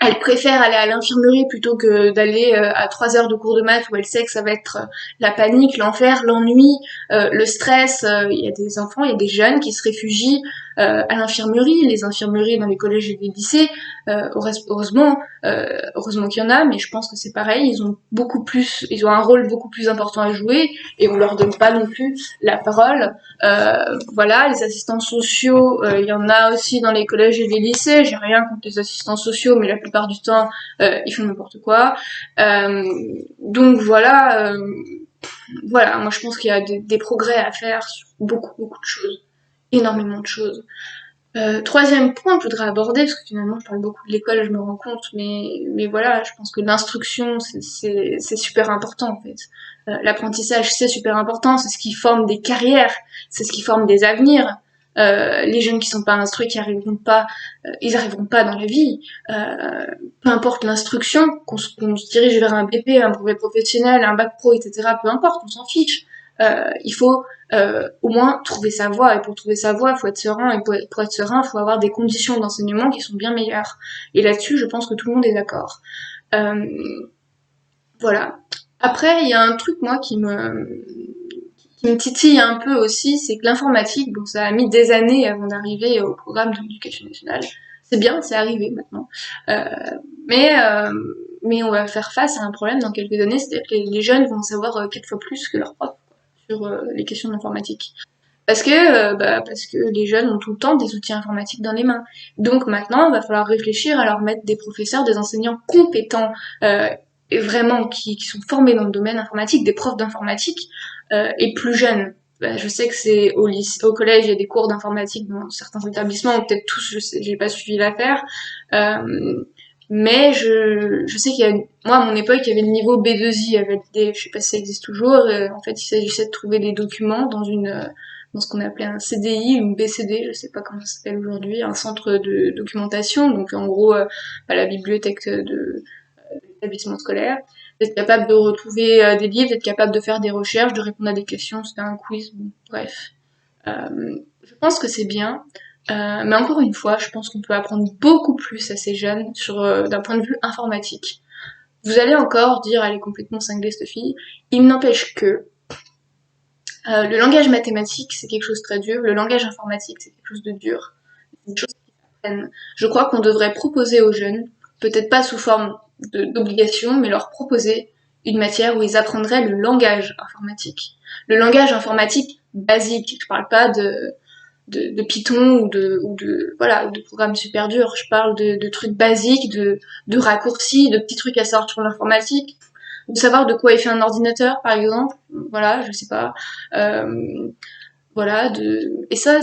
elle préfère aller à l'infirmerie plutôt que d'aller à 3 heures de cours de maths où elle sait que ça va être la panique, l'enfer, l'ennui, le stress. Il y a des enfants, il y a des jeunes qui se réfugient à l'infirmerie, les infirmeries dans les collèges et les lycées. Heureusement qu'il y en a, mais je pense que c'est pareil. Ils ont un rôle beaucoup plus important à jouer et on leur donne pas non plus la parole. Voilà, les assistants sociaux, il y en a aussi dans les collèges et les lycées. J'ai rien contre les assistants sociaux, mais la plupart du temps, ils font n'importe quoi. Donc voilà, moi je pense qu'il y a des progrès à faire sur beaucoup de choses, énormément de choses. Troisième point que je voudrais aborder, parce que finalement je parle beaucoup de l'école, je me rends compte, mais voilà, je pense que l'instruction c'est super important en fait. L'apprentissage c'est super important, c'est ce qui forme des carrières, c'est ce qui forme des avenirs. Les jeunes qui sont pas instruits, ils arriveront pas dans la vie. Peu importe l'instruction, qu'on se dirige vers un BP, un brevet professionnel, un bac pro, etc. Peu importe, on s'en fiche. Il faut au moins trouver sa voie, et pour trouver sa voie, il faut être serein, et pour être serein, il faut avoir des conditions d'enseignement qui sont bien meilleures. Et là-dessus, je pense que tout le monde est d'accord. Euh, voilà. Après, il y a un truc, moi, qui me titille un peu aussi, c'est que l'informatique, bon, ça a mis des années avant d'arriver au programme de l'éducation nationale. C'est bien, c'est arrivé maintenant. Euh, mais on va faire face à un problème dans quelques années, c'est-à-dire que les jeunes vont savoir 4 fois plus que leurs profs sur les questions d'informatique. Parce que les jeunes ont tout le temps des outils informatiques dans les mains. Donc maintenant, il va falloir réfléchir à leur mettre des professeurs, des enseignants compétents et vraiment qui sont formés dans le domaine informatique, des profs d'informatique et plus jeunes. Je sais que c'est au lycée, au collège, il y a des cours d'informatique dans certains établissements, ou peut-être tous, je sais, j'ai pas suivi l'affaire. Mais je sais qu'il y a, moi, à mon époque, il y avait le niveau B2I avec je sais pas si ça existe toujours, en fait, il s'agissait de trouver des documents dans ce qu'on appelait un CDI, une BCD, je sais pas comment ça s'appelle aujourd'hui, un centre de documentation, donc en gros, la bibliothèque de l'établissement scolaire, d'être capable de retrouver des livres, d'être capable de faire des recherches, de répondre à des questions, c'était un quiz, bon, bref. Je pense que c'est bien, mais encore une fois, je pense qu'on peut apprendre beaucoup plus à ces jeunes d'un point de vue informatique. Vous allez encore dire, elle est complètement cinglée cette fille, il n'empêche que le langage mathématique, c'est quelque chose de très dur, le langage informatique, c'est quelque chose de dur, c'est des choses qui s'apprennent. Je crois qu'on devrait proposer aux jeunes, peut-être pas sous forme d'obligation, mais leur proposer une matière où ils apprendraient le langage informatique. Le langage informatique basique, je parle pas de Python ou de programmes super durs. Je parle de trucs basiques, de raccourcis, de petits trucs à savoir sur l'informatique, de savoir de quoi est fait un ordinateur, par exemple. Voilà, je sais pas. Euh, et ça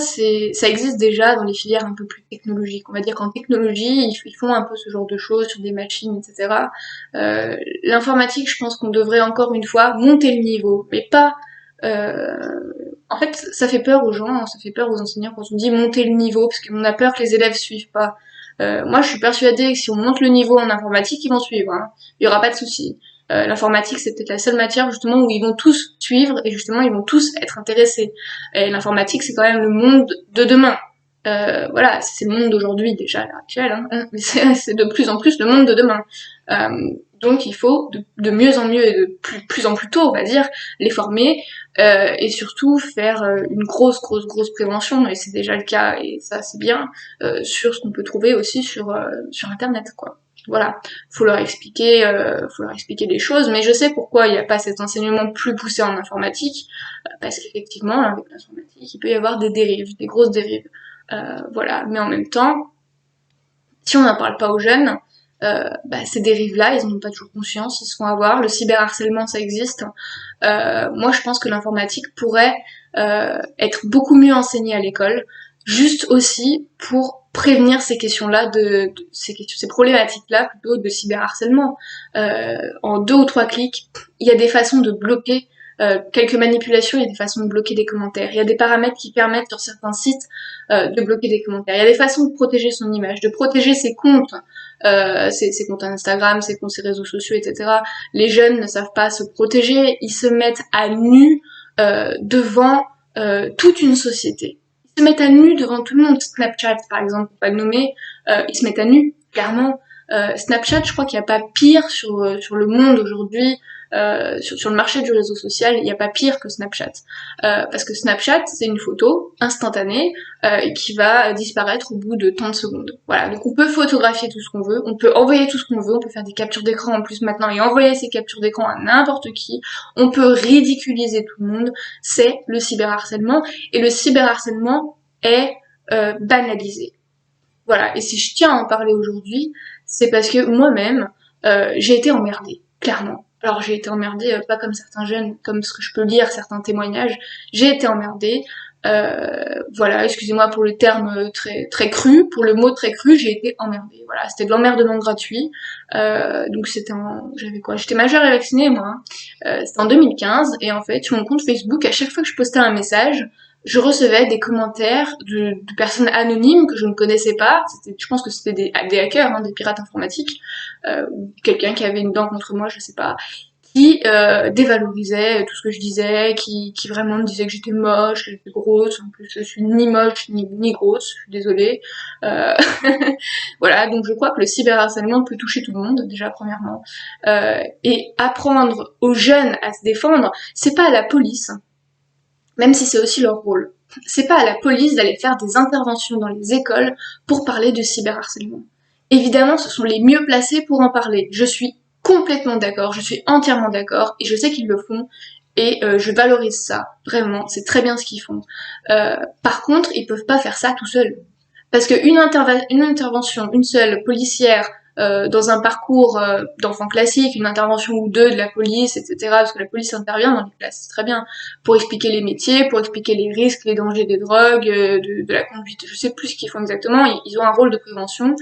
existe déjà dans les filières un peu plus technologiques. On va dire qu'en technologie, ils font un peu ce genre de choses sur des machines, etc. L'informatique, je pense qu'on devrait encore une fois monter le niveau, mais pas en fait, ça fait peur aux gens, ça fait peur aux enseignants quand on dit monter le niveau, parce qu'on a peur que les élèves suivent pas. Moi, je suis persuadée que si on monte le niveau en informatique, ils vont suivre. Hein. Il y aura pas de souci. L'informatique, c'est peut-être la seule matière justement où ils vont tous suivre et justement ils vont tous être intéressés. Et l'informatique, c'est quand même le monde de demain. Voilà, c'est le monde d'aujourd'hui déjà à l'heure actuelle, hein, mais c'est de plus en plus le monde de demain. Donc il faut de mieux en mieux et de plus en plus tôt, on va dire, les former et surtout faire une grosse prévention, et c'est déjà le cas, et ça c'est bien, sur ce qu'on peut trouver aussi sur internet, quoi. Voilà, faut leur expliquer des choses, mais je sais pourquoi il n'y a pas cet enseignement plus poussé en informatique, parce qu'effectivement, avec l'informatique, il peut y avoir des dérives, des grosses dérives. Voilà, mais en même temps, si on n'en parle pas aux jeunes, ces dérives-là, ils n'ont pas toujours conscience, ils se font avoir. Le cyberharcèlement, ça existe. Moi, je pense que l'informatique pourrait être beaucoup mieux enseignée à l'école, juste aussi pour prévenir ces questions-là, ces problématiques-là plutôt de cyberharcèlement. En 2 ou 3 clics, il y a des façons de bloquer quelques manipulations, il y a des façons de bloquer des commentaires. Il y a des paramètres qui permettent sur certains sites de bloquer des commentaires. Il y a des façons de protéger son image, de protéger ses comptes, ses comptes Instagram, ses comptes, ses réseaux sociaux, etc. Les jeunes ne savent pas se protéger, ils se mettent à nu devant toute une société. Ils se mettent à nu devant tout le monde. Snapchat, par exemple, pour pas le nommer, ils se mettent à nu, clairement. Snapchat, je crois qu'il n'y a pas pire sur le monde aujourd'hui, sur le marché du réseau social, il n'y a pas pire que Snapchat. Parce que Snapchat, c'est une photo instantanée qui va disparaître au bout de tant de secondes. Voilà, donc on peut photographier tout ce qu'on veut, on peut envoyer tout ce qu'on veut, on peut faire des captures d'écran en plus maintenant et envoyer ces captures d'écran à n'importe qui, on peut ridiculiser tout le monde, c'est le cyberharcèlement, et le cyberharcèlement est banalisé. Voilà, et si je tiens à en parler aujourd'hui, c'est parce que moi-même, j'ai été emmerdée, clairement. Alors j'ai été emmerdée, pas comme certains jeunes, comme ce que je peux lire, certains témoignages, j'ai été emmerdée, voilà, excusez-moi pour le terme très très cru, pour le mot très cru, j'ai été emmerdée, voilà, c'était de l'emmerdement gratuit, donc j'avais quoi, j'étais majeure et vaccinée moi, c'était en 2015, et en fait sur mon compte Facebook, à chaque fois que je postais un message, je recevais des commentaires de personnes anonymes que je ne connaissais pas. Je pense que c'était des hackers, hein, des pirates informatiques, ou quelqu'un qui avait une dent contre moi, je sais pas, qui dévalorisait tout ce que je disais, qui vraiment me disait que j'étais moche, que j'étais grosse. En plus, je suis ni moche ni grosse, je suis désolée. Euh, voilà, donc je crois que le cyberharcèlement peut toucher tout le monde, déjà premièrement. Et apprendre aux jeunes à se défendre, c'est pas à la police, même si c'est aussi leur rôle. C'est pas à la police d'aller faire des interventions dans les écoles pour parler de cyberharcèlement. Évidemment, ce sont les mieux placés pour en parler. Je suis complètement d'accord, je suis entièrement d'accord, et je sais qu'ils le font, et je valorise ça, vraiment, c'est très bien ce qu'ils font. Par contre, ils peuvent pas faire ça tout seuls. Parce qu'une intervention, une seule policière dans un parcours d'enfants classique, une intervention ou deux de la police, etc. Parce que la police intervient dans les classes, c'est très bien, pour expliquer les métiers, pour expliquer les risques, les dangers des drogues, de la conduite. Je sais plus ce qu'ils font exactement, ils ont un rôle de prévention,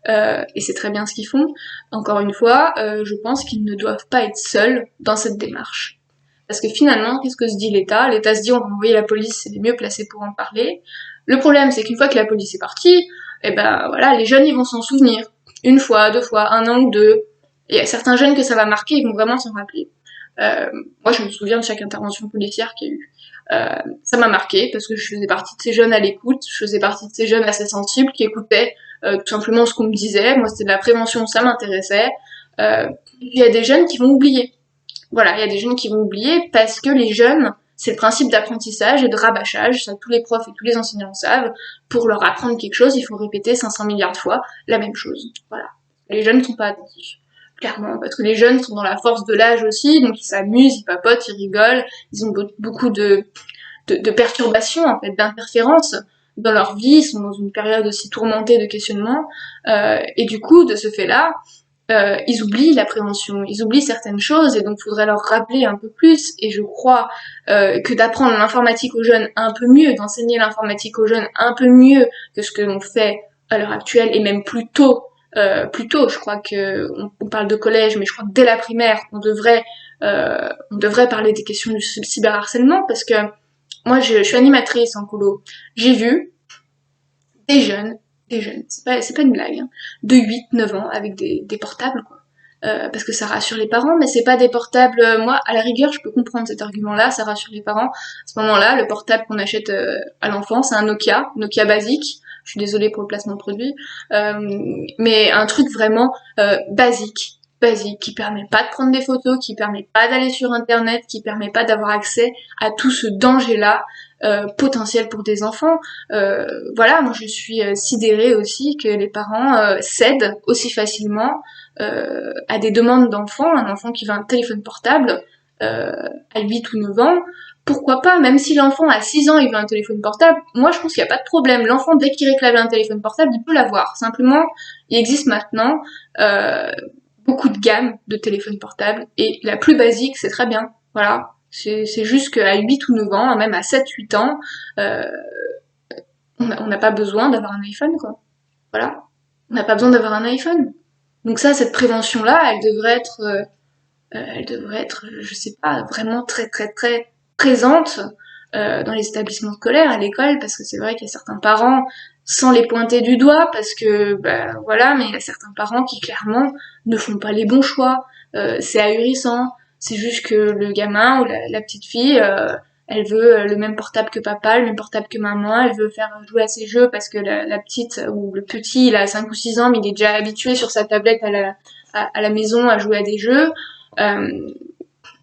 et c'est très bien ce qu'ils font. Encore une fois, je pense qu'ils ne doivent pas être seuls dans cette démarche. Parce que finalement, qu'est-ce que se dit l'État? L'État se dit on va envoyer la police, c'est les mieux placés pour en parler. Le problème, c'est qu'une fois que la police est partie, eh ben voilà, les jeunes ils vont s'en souvenir. Une fois, deux fois, un an ou deux. Et il y a certains jeunes que ça va marquer, ils vont vraiment s'en rappeler. Moi, je me souviens de chaque intervention policière qu'il y a eu. Ça m'a marqué parce que je faisais partie de ces jeunes à l'écoute, je faisais partie de ces jeunes assez sensibles qui écoutaient tout simplement ce qu'on me disait. Moi, c'était de la prévention, ça m'intéressait. Il y a des jeunes qui vont oublier. Voilà, il y a des jeunes qui vont oublier parce que les jeunes, c'est le principe d'apprentissage et de rabâchage, ça tous les profs et tous les enseignants savent. Pour leur apprendre quelque chose, il faut répéter 500 milliards de fois la même chose. Voilà. Les jeunes ne sont pas attentifs. Clairement, parce que les jeunes sont dans la force de l'âge aussi, donc ils s'amusent, ils papotent, ils rigolent, ils ont beaucoup de perturbations, en fait, d'interférences dans leur vie, ils sont dans une période aussi tourmentée de questionnement, et du coup, de ce fait-là, ils oublient la prévention, ils oublient certaines choses, et donc il faudrait leur rappeler un peu plus, et je crois que d'apprendre l'informatique aux jeunes un peu mieux, d'enseigner l'informatique aux jeunes un peu mieux que ce que l'on fait à l'heure actuelle, et même plus tôt, je crois que on parle de collège, mais je crois que dès la primaire, on devrait parler des questions du cyberharcèlement, parce que moi je suis animatrice en colo, j'ai vu des jeunes, c'est pas une blague, hein, de 8-9 ans avec des portables, quoi. Parce que ça rassure les parents, mais c'est pas des portables, moi, à la rigueur, je peux comprendre cet argument-là, ça rassure les parents. À ce moment-là, le portable qu'on achète à l'enfant, c'est un Nokia basique. Je suis désolée pour le placement de produit, mais un truc vraiment basique, qui permet pas de prendre des photos, qui permet pas d'aller sur internet, qui permet pas d'avoir accès à tout ce danger-là, potentiel pour des enfants. Voilà, moi je suis sidérée aussi que les parents cèdent aussi facilement à des demandes d'enfants, un enfant qui veut un téléphone portable à 8 ou 9 ans, pourquoi pas, même si l'enfant a 6 ans il veut un téléphone portable, moi je pense qu'il n'y a pas de problème, l'enfant dès qu'il réclame un téléphone portable, il peut l'avoir, simplement il existe maintenant beaucoup de gammes de téléphones portables, et la plus basique c'est très bien, voilà, c'est juste qu'à 8 ou 9 ans, même à 7-8 ans, euh, on n'a pas besoin d'avoir un iPhone, quoi. Voilà. On n'a pas besoin d'avoir un iPhone. Donc ça, cette prévention-là, elle devrait être, je sais pas, vraiment très très très présente dans les établissements scolaires, à l'école, parce que c'est vrai qu'il y a certains parents, sans les pointer du doigt, parce que, bah voilà, mais il y a certains parents qui clairement ne font pas les bons choix. C'est ahurissant. C'est juste que le gamin ou la petite fille elle veut le même portable que papa, le même portable que maman, elle veut faire jouer à ses jeux parce que la petite ou le petit, il a 5 ou 6 ans, mais il est déjà habitué sur sa tablette à la maison à jouer à des jeux. Euh,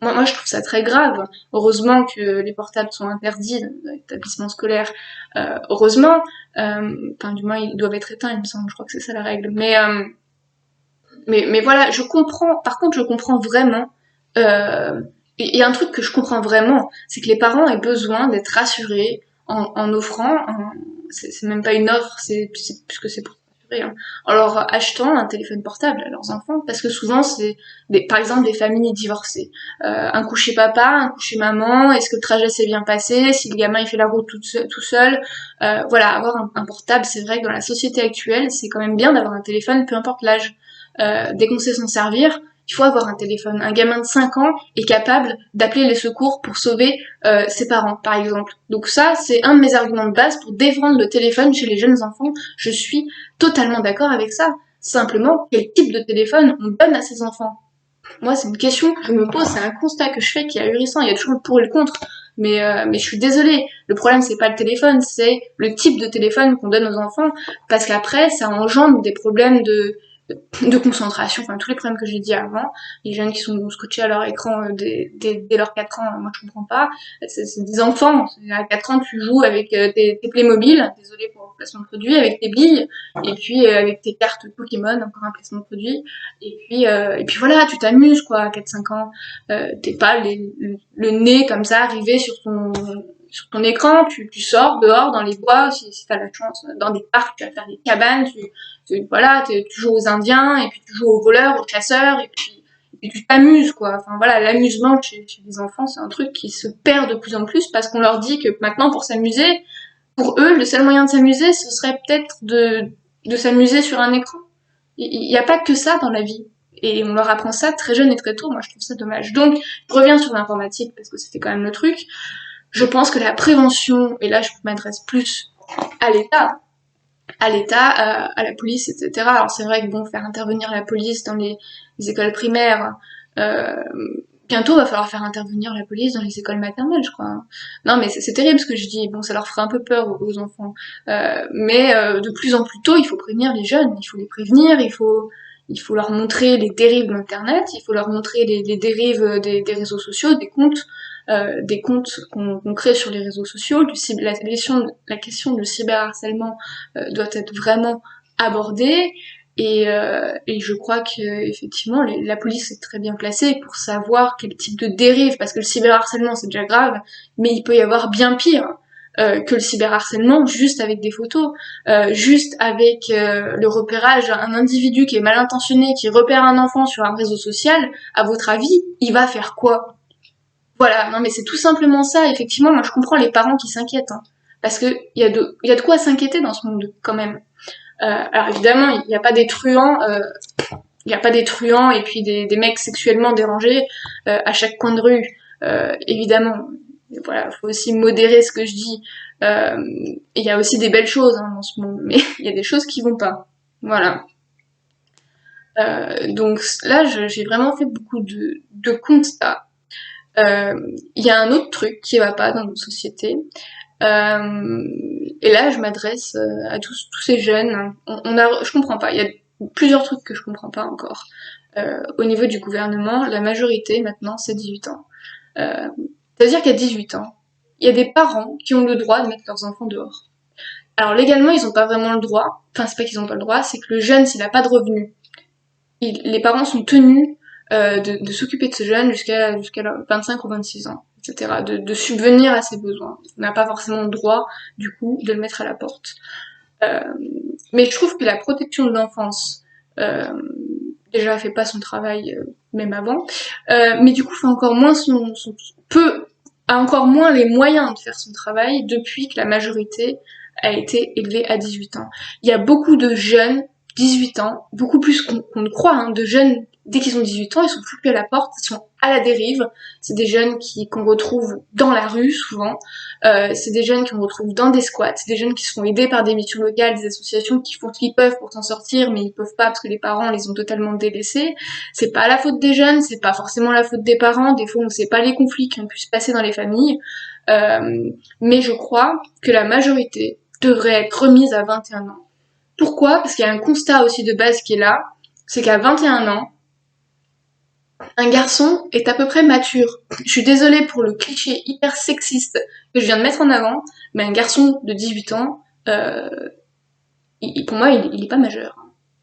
moi, je trouve ça très grave. Heureusement que les portables sont interdits dans l'établissement scolaire. Heureusement, enfin du moins ils doivent être éteints, il me semble. Je crois que c'est ça la règle. Mais voilà, je comprends. Par contre, je comprends vraiment. Il y a un truc que je comprends vraiment, c'est que les parents aient besoin d'être rassurés en offrant. C'est même pas une offre, c'est puisque c'est pour rassurer. Hein, en leur achetant un téléphone portable à leurs enfants, parce que souvent c'est par exemple des familles divorcées. Un coup chez papa, un coup chez maman. Est-ce que le trajet s'est bien passé? Si le gamin il fait la route tout seul, voilà, avoir un portable, c'est vrai que dans la société actuelle, c'est quand même bien d'avoir un téléphone, peu importe l'âge. Dès qu'on sait s'en servir, il faut avoir un téléphone. Un gamin de 5 ans est capable d'appeler les secours pour sauver ses parents, par exemple. Donc ça, c'est un de mes arguments de base pour défendre le téléphone chez les jeunes enfants. Je suis totalement d'accord avec ça. Simplement, quel type de téléphone on donne à ses enfants? Moi, c'est une question que je me pose, c'est un constat que je fais qui est ahurissant. Il y a toujours le pour et le contre. Mais je suis désolée. Le problème, c'est pas le téléphone, c'est le type de téléphone qu'on donne aux enfants. Parce qu'après, ça engendre des problèmes de concentration, enfin tous les problèmes que j'ai dit avant, les jeunes qui sont scotchés à leur écran dès leurs 4 ans, moi je comprends pas, c'est des enfants, à 4 ans tu joues avec tes Playmobil, désolé pour le placement de produit, avec tes billes, et puis avec tes cartes Pokémon, encore un placement de produit, et puis voilà, tu t'amuses quoi, à 4-5 ans, t'es pas le nez comme ça arrivé sur ton écran, tu sors dehors dans les bois, si t'as la chance, dans des parcs, tu vas faire des cabanes, voilà, tu joues aux Indiens, et puis tu joues aux voleurs, aux chasseurs, et puis tu t'amuses, quoi. Enfin voilà, l'amusement chez les enfants, c'est un truc qui se perd de plus en plus parce qu'on leur dit que maintenant, pour s'amuser, pour eux, le seul moyen de s'amuser, ce serait peut-être de s'amuser sur un écran. Il n'y a pas que ça dans la vie. Et on leur apprend ça très jeune et très tôt, moi je trouve ça dommage. Donc, je reviens sur l'informatique, parce que c'était quand même le truc. Je pense que la prévention, et là je m'adresse plus à l'État, à la police, etc. Alors c'est vrai que bon, faire intervenir la police dans les écoles primaires, euh, bientôt va falloir faire intervenir la police dans les écoles maternelles, je crois. Hein. Non mais c'est terrible ce que je dis, bon ça leur ferait un peu peur aux enfants. Mais de plus en plus tôt, il faut prévenir les jeunes, il faut les prévenir, il faut leur montrer les dérives d'internet, il faut leur montrer les dérives des réseaux sociaux, des comptes qu'on crée sur les réseaux sociaux. La question du cyberharcèlement doit être vraiment abordée. Et je crois que effectivement la police est très bien placée pour savoir quel type de dérive, parce que le cyberharcèlement c'est déjà grave, mais il peut y avoir bien pire que le cyberharcèlement, juste avec des photos, juste avec le repérage. Un individu qui est mal intentionné, qui repère un enfant sur un réseau social, à votre avis, il va faire quoi? Voilà, non mais c'est tout simplement ça. Effectivement, moi je comprends les parents qui s'inquiètent, hein, parce que il y a de quoi s'inquiéter dans ce monde quand même. Alors évidemment, il n'y a pas des truands, il n'y a pas des truands et puis des mecs sexuellement dérangés à chaque coin de rue. Évidemment, voilà, faut aussi modérer ce que je dis. Il y a aussi des belles choses hein, dans ce monde, mais il y a des choses qui vont pas. Voilà. Donc là, j'ai vraiment fait beaucoup de constats. Il y a un autre truc qui va pas dans notre société. Et là, je m'adresse à tous ces jeunes. Je comprends pas. Il y a plusieurs trucs que je comprends pas encore. Au niveau du gouvernement, la majorité maintenant, c'est 18 ans. Euh, C'est-à-dire qu'à 18 ans, il y a des parents qui ont le droit de mettre leurs enfants dehors. Alors légalement, ils ont pas vraiment le droit. Enfin, c'est pas qu'ils ont pas le droit, c'est que le jeune, s'il a pas de revenus, les parents sont tenus de s'occuper de ce jeune jusqu'à 25 ou 26 ans, etc. De subvenir à ses besoins. On n'a pas forcément le droit, du coup, de le mettre à la porte. Euh, mais je trouve que la protection de l'enfance, déjà, fait pas son travail, même avant, mais du coup, fait encore moins a encore moins les moyens de faire son travail depuis que la majorité a été élevée à 18 ans. Il y a beaucoup de jeunes 18 ans, beaucoup plus qu'on ne croit, hein, de jeunes, dès qu'ils ont 18 ans, ils sont foutus à la porte, ils sont à la dérive. C'est des jeunes qu'on retrouve dans la rue, souvent. C'est des jeunes qu'on retrouve dans des squats, c'est des jeunes qui se font aider par des missions locales, des associations qui font ce qu'ils peuvent pour s'en sortir, mais ils peuvent pas parce que les parents les ont totalement délaissés. C'est pas la faute des jeunes, c'est pas forcément la faute des parents, des fois on sait pas les conflits qui ont pu se passer dans les familles. Mais je crois que la majorité devrait être remise à 21 ans. Pourquoi? Parce qu'il y a un constat aussi de base qui est là, c'est qu'à 21 ans, un garçon est à peu près mature. Je suis désolée pour le cliché hyper sexiste que je viens de mettre en avant, mais un garçon de 18 ans, pour moi, il est pas majeur.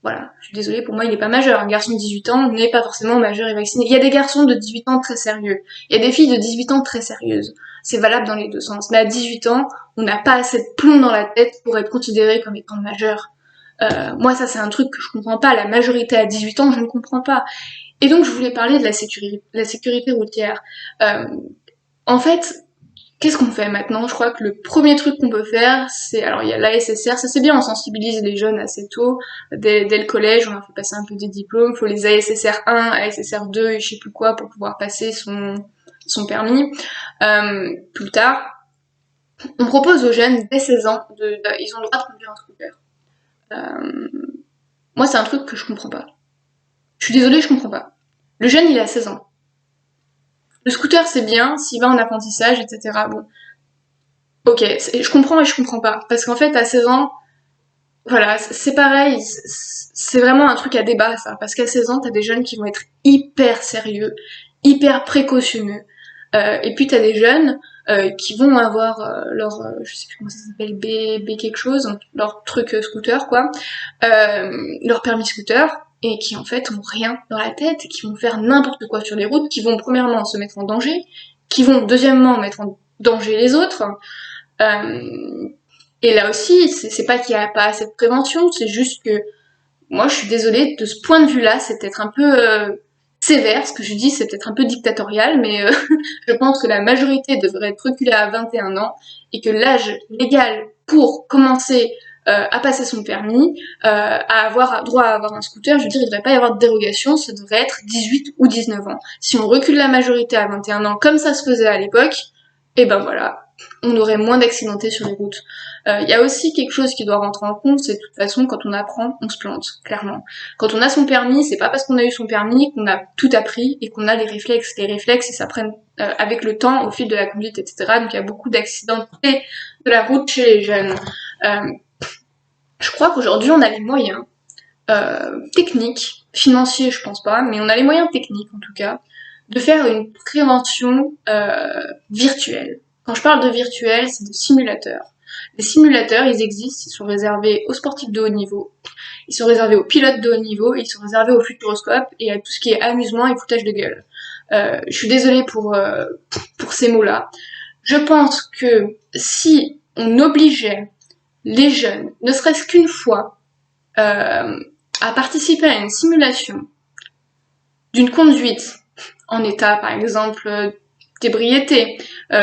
Voilà, je suis désolée, pour moi, il est pas majeur. Un garçon de 18 ans n'est pas forcément majeur et vacciné. Il y a des garçons de 18 ans très sérieux. Il y a des filles de 18 ans très sérieuses. C'est valable dans les deux sens. Mais à 18 ans, on n'a pas assez de plomb dans la tête pour être considéré comme étant majeur. Moi, ça, c'est un truc que je comprends pas. La majorité à 18 ans, je ne comprends pas. Et donc, je voulais parler de la sécurité routière. En fait, qu'est-ce qu'on fait maintenant? Je crois que le premier truc qu'on peut faire, c'est... Alors, il y a l'ASSR, ça c'est bien, on sensibilise les jeunes assez tôt, dès le collège, on leur fait passer un peu des diplômes, il faut les ASSR 1, ASSR 2 et je sais plus quoi pour pouvoir passer son permis. Plus tard, on propose aux jeunes, dès 16 ans, ils ont le droit de conduire un scooter. Moi, c'est un truc que je comprends pas. Je suis désolée, je comprends pas. Le jeune, il a 16 ans. Le scooter, c'est bien, s'il va en apprentissage, etc. Bon, ok, je comprends et je comprends pas. Parce qu'en fait, à 16 ans, voilà, c'est pareil, c'est vraiment un truc à débat, ça. Parce qu'à 16 ans, t'as des jeunes qui vont être hyper sérieux, hyper précautionneux. Et puis t'as des jeunes qui vont avoir je sais plus comment ça s'appelle, B quelque chose, leur truc scooter, quoi, leur permis scooter, et qui en fait ont rien dans la tête, et qui vont faire n'importe quoi sur les routes, qui vont premièrement se mettre en danger, qui vont deuxièmement mettre en danger les autres. Euh, et là aussi, c'est pas qu'il y a pas assez de prévention, c'est juste que moi je suis désolée, de ce point de vue-là, c'est peut-être un peu sévère, ce que je dis, c'est peut-être un peu dictatorial, mais je pense que la majorité devrait être reculée à 21 ans et que l'âge légal pour commencer à passer son permis, à avoir droit à avoir un scooter, je veux dire, il ne devrait pas y avoir de dérogation, ça devrait être 18 ou 19 ans. Si on recule la majorité à 21 ans, comme ça se faisait à l'époque, et ben voilà, on aurait moins d'accidentés sur les routes. Il y a aussi quelque chose qui doit rentrer en compte, c'est de toute façon, quand on apprend, on se plante, clairement. Quand on a son permis, c'est pas parce qu'on a eu son permis qu'on a tout appris et qu'on a les réflexes. Les réflexes, ils s'apprennent avec le temps, au fil de la conduite, etc. Donc il y a beaucoup d'accidentalité de la route chez les jeunes. Je crois qu'aujourd'hui, on a les moyens techniques, financiers, je pense pas, mais on a les moyens techniques, en tout cas, de faire une prévention virtuelle. Quand je parle de virtuel, c'est de simulateurs. Les simulateurs, ils existent, ils sont réservés aux sportifs de haut niveau, ils sont réservés aux pilotes de haut niveau, ils sont réservés aux futuroscopes et à tout ce qui est amusement et foutage de gueule. Je suis désolée pour ces mots-là. Je pense que si on obligeait les jeunes, ne serait-ce qu'une fois, à participer à une simulation d'une conduite en état, par exemple, d'ébriété,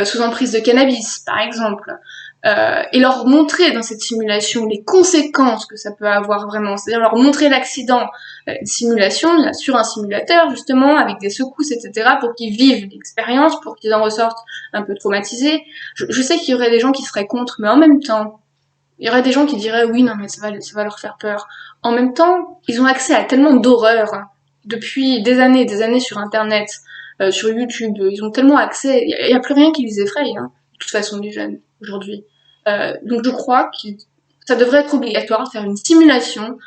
sous emprise de cannabis, par exemple, et leur montrer dans cette simulation les conséquences que ça peut avoir vraiment, c'est-à-dire leur montrer l'accident, une simulation, sur un simulateur, justement, avec des secousses, etc., pour qu'ils vivent l'expérience, pour qu'ils en ressortent un peu traumatisés. Je sais qu'il y aurait des gens qui seraient contre, mais en même temps, il y aurait des gens qui diraient oui, non, mais ça va leur faire peur. En même temps, ils ont accès à tellement d'horreurs depuis des années sur Internet, sur YouTube. Ils ont tellement accès. Il y a plus rien qui les effraie, hein, de toute façon, les jeunes aujourd'hui. Donc je crois que ça devrait être obligatoire de faire une simulation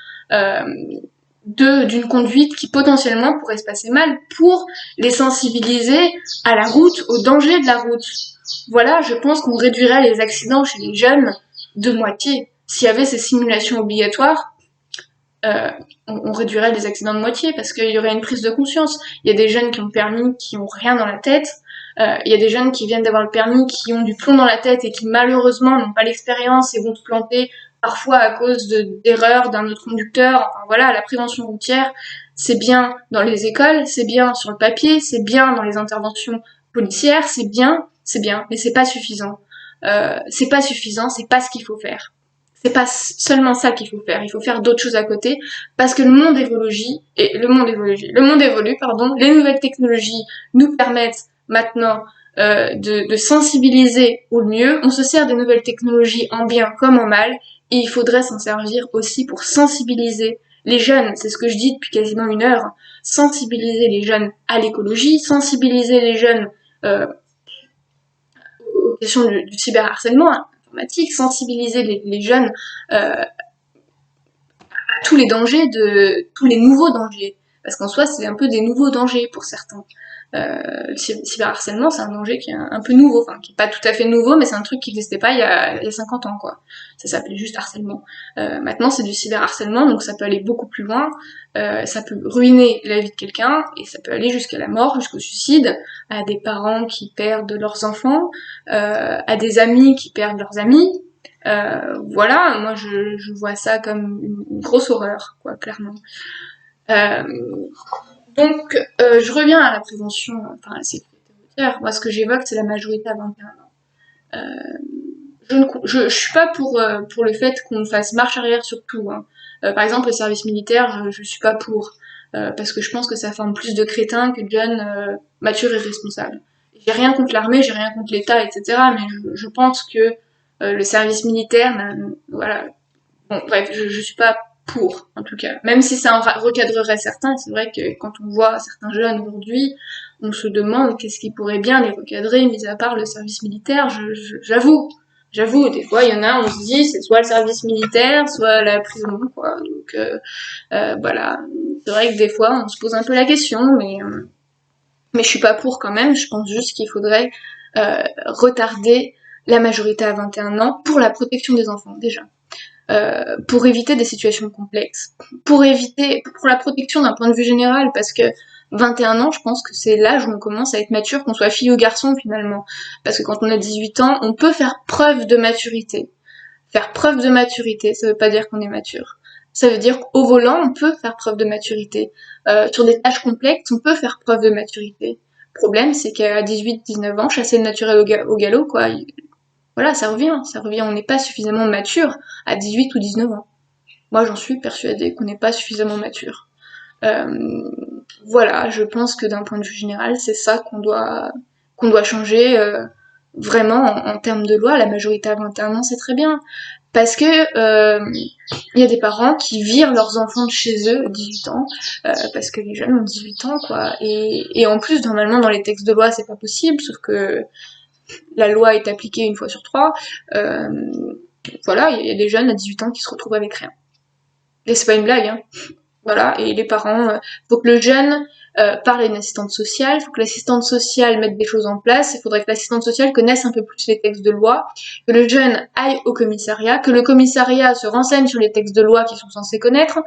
d'une conduite qui potentiellement pourrait se passer mal pour les sensibiliser à la route, au danger de la route. Voilà, je pense qu'on réduirait les accidents chez les jeunes de moitié. S'il y avait ces simulations obligatoires, on réduirait les accidents de moitié parce qu'il y aurait une prise de conscience. Il y a des jeunes qui ont le permis, qui ont rien dans la tête. Il y a des jeunes qui viennent d'avoir le permis, qui ont du plomb dans la tête et qui malheureusement n'ont pas l'expérience et vont se planter parfois à cause d'erreurs d'un autre conducteur. Enfin voilà, la prévention routière, c'est bien dans les écoles, c'est bien sur le papier, c'est bien dans les interventions policières, c'est bien, mais c'est pas suffisant. C'est pas suffisant, c'est pas ce qu'il faut faire. c'est pas seulement ça qu'il faut faire. Il faut faire d'autres choses à côté parce que le monde évolue, pardon. Les nouvelles technologies nous permettent maintenant de sensibiliser au mieux. On se sert des nouvelles technologies en bien comme en mal et il faudrait s'en servir aussi pour sensibiliser les jeunes. C'est ce que je dis depuis quasiment 1 heure. Sensibiliser les jeunes à l'écologie, sensibiliser les jeunes aux questions du cyberharcèlement informatique, sensibiliser les jeunes à tous les dangers, tous les nouveaux dangers. Parce qu'en soi, c'est un peu des nouveaux dangers pour certains. Le cyberharcèlement, c'est un danger qui est un peu nouveau, enfin qui est pas tout à fait nouveau, mais c'est un truc qui n'existait pas il y a 50 ans, quoi. Ça s'appelait juste harcèlement. Maintenant, c'est du cyberharcèlement, donc ça peut aller beaucoup plus loin. Ça peut ruiner la vie de quelqu'un, et ça peut aller jusqu'à la mort, jusqu'au suicide, à des parents qui perdent leurs enfants, à des amis qui perdent leurs amis. Voilà, moi je vois ça comme une grosse horreur, quoi, clairement. Euh, donc, je reviens à la prévention, enfin à la sécurité routière. Moi, ce que j'évoque, c'est la majorité à 21 ans. Je suis pas pour le fait qu'on fasse marche arrière sur tout. Hein. Par exemple, le service militaire, je suis pas pour. Parce que je pense que ça forme plus de crétins que de jeunes matures et responsables. J'ai rien contre l'armée, j'ai rien contre l'État, etc. Mais je pense que le service militaire, voilà. Bon, bref, je suis pas pour, en tout cas. Même si ça en recadrerait certains, c'est vrai que quand on voit certains jeunes aujourd'hui, on se demande qu'est-ce qui pourrait bien les recadrer, mis à part le service militaire, j'avoue. J'avoue, des fois, il y en a, on se dit, c'est soit le service militaire, soit la prison, quoi. Donc, voilà. C'est vrai que des fois, on se pose un peu la question, mais je suis pas pour quand même. Je pense juste qu'il faudrait retarder la majorité à 21 ans pour la protection des enfants, déjà. Pour éviter des situations complexes, pour la protection d'un point de vue général, parce que 21 ans, je pense que c'est l'âge où on commence à être mature, qu'on soit fille ou garçon finalement. Parce que quand on a 18 ans, on peut faire preuve de maturité. Faire preuve de maturité, ça veut pas dire qu'on est mature. Ça veut dire qu'au volant, on peut faire preuve de maturité. Sur des tâches complexes, on peut faire preuve de maturité. Le problème, c'est qu'à 18-19 ans, chasser le naturel au galop, quoi. Voilà, ça revient, on n'est pas suffisamment mature à 18 ou 19 ans. Moi, j'en suis persuadée qu'on n'est pas suffisamment mature. Euh, voilà, je pense que d'un point de vue général, c'est ça qu'on doit changer vraiment en termes de loi. La majorité à 21 ans, c'est très bien. Parce que il y a des parents qui virent leurs enfants de chez eux à 18 ans, parce que les jeunes ont 18 ans, quoi. Et en plus, normalement, dans les textes de loi, c'est pas possible, sauf que la loi est appliquée 1 fois sur 3. Euh, voilà, il y a des jeunes à 18 ans qui se retrouvent avec rien. Et c'est pas une blague, hein. Voilà, et les parents, faut que le jeune parle à une assistante sociale, faut que l'assistante sociale mette des choses en place, il faudrait que l'assistante sociale connaisse un peu plus les textes de loi, que le jeune aille au commissariat, que le commissariat se renseigne sur les textes de loi qu'ils sont censés connaître,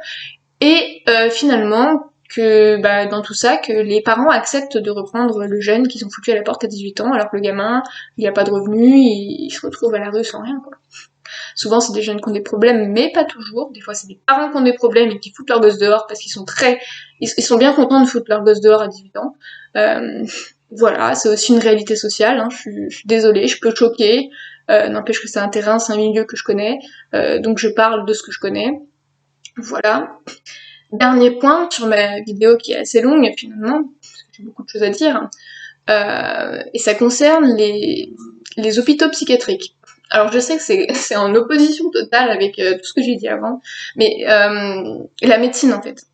et finalement, que dans tout ça, que les parents acceptent de reprendre le jeune qu'ils ont foutu à la porte à 18 ans, alors que le gamin, il a pas de revenus, il se retrouve à la rue sans rien, quoi. Souvent, c'est des jeunes qui ont des problèmes, mais pas toujours. Des fois, c'est des parents qui ont des problèmes et qui foutent leur gosse dehors parce qu'ils sont ils sont bien contents de foutre leur gosse dehors à 18 ans. Voilà, c'est aussi une réalité sociale, hein. Je suis désolée, je peux choquer. N'empêche que c'est un terrain, c'est un milieu que je connais. Donc je parle de ce que je connais. Voilà. Dernier point sur ma vidéo qui est assez longue, finalement, parce que j'ai beaucoup de choses à dire. Et ça concerne les hôpitaux psychiatriques. Alors je sais que c'est en opposition totale avec tout ce que j'ai dit avant, mais la médecine en fait,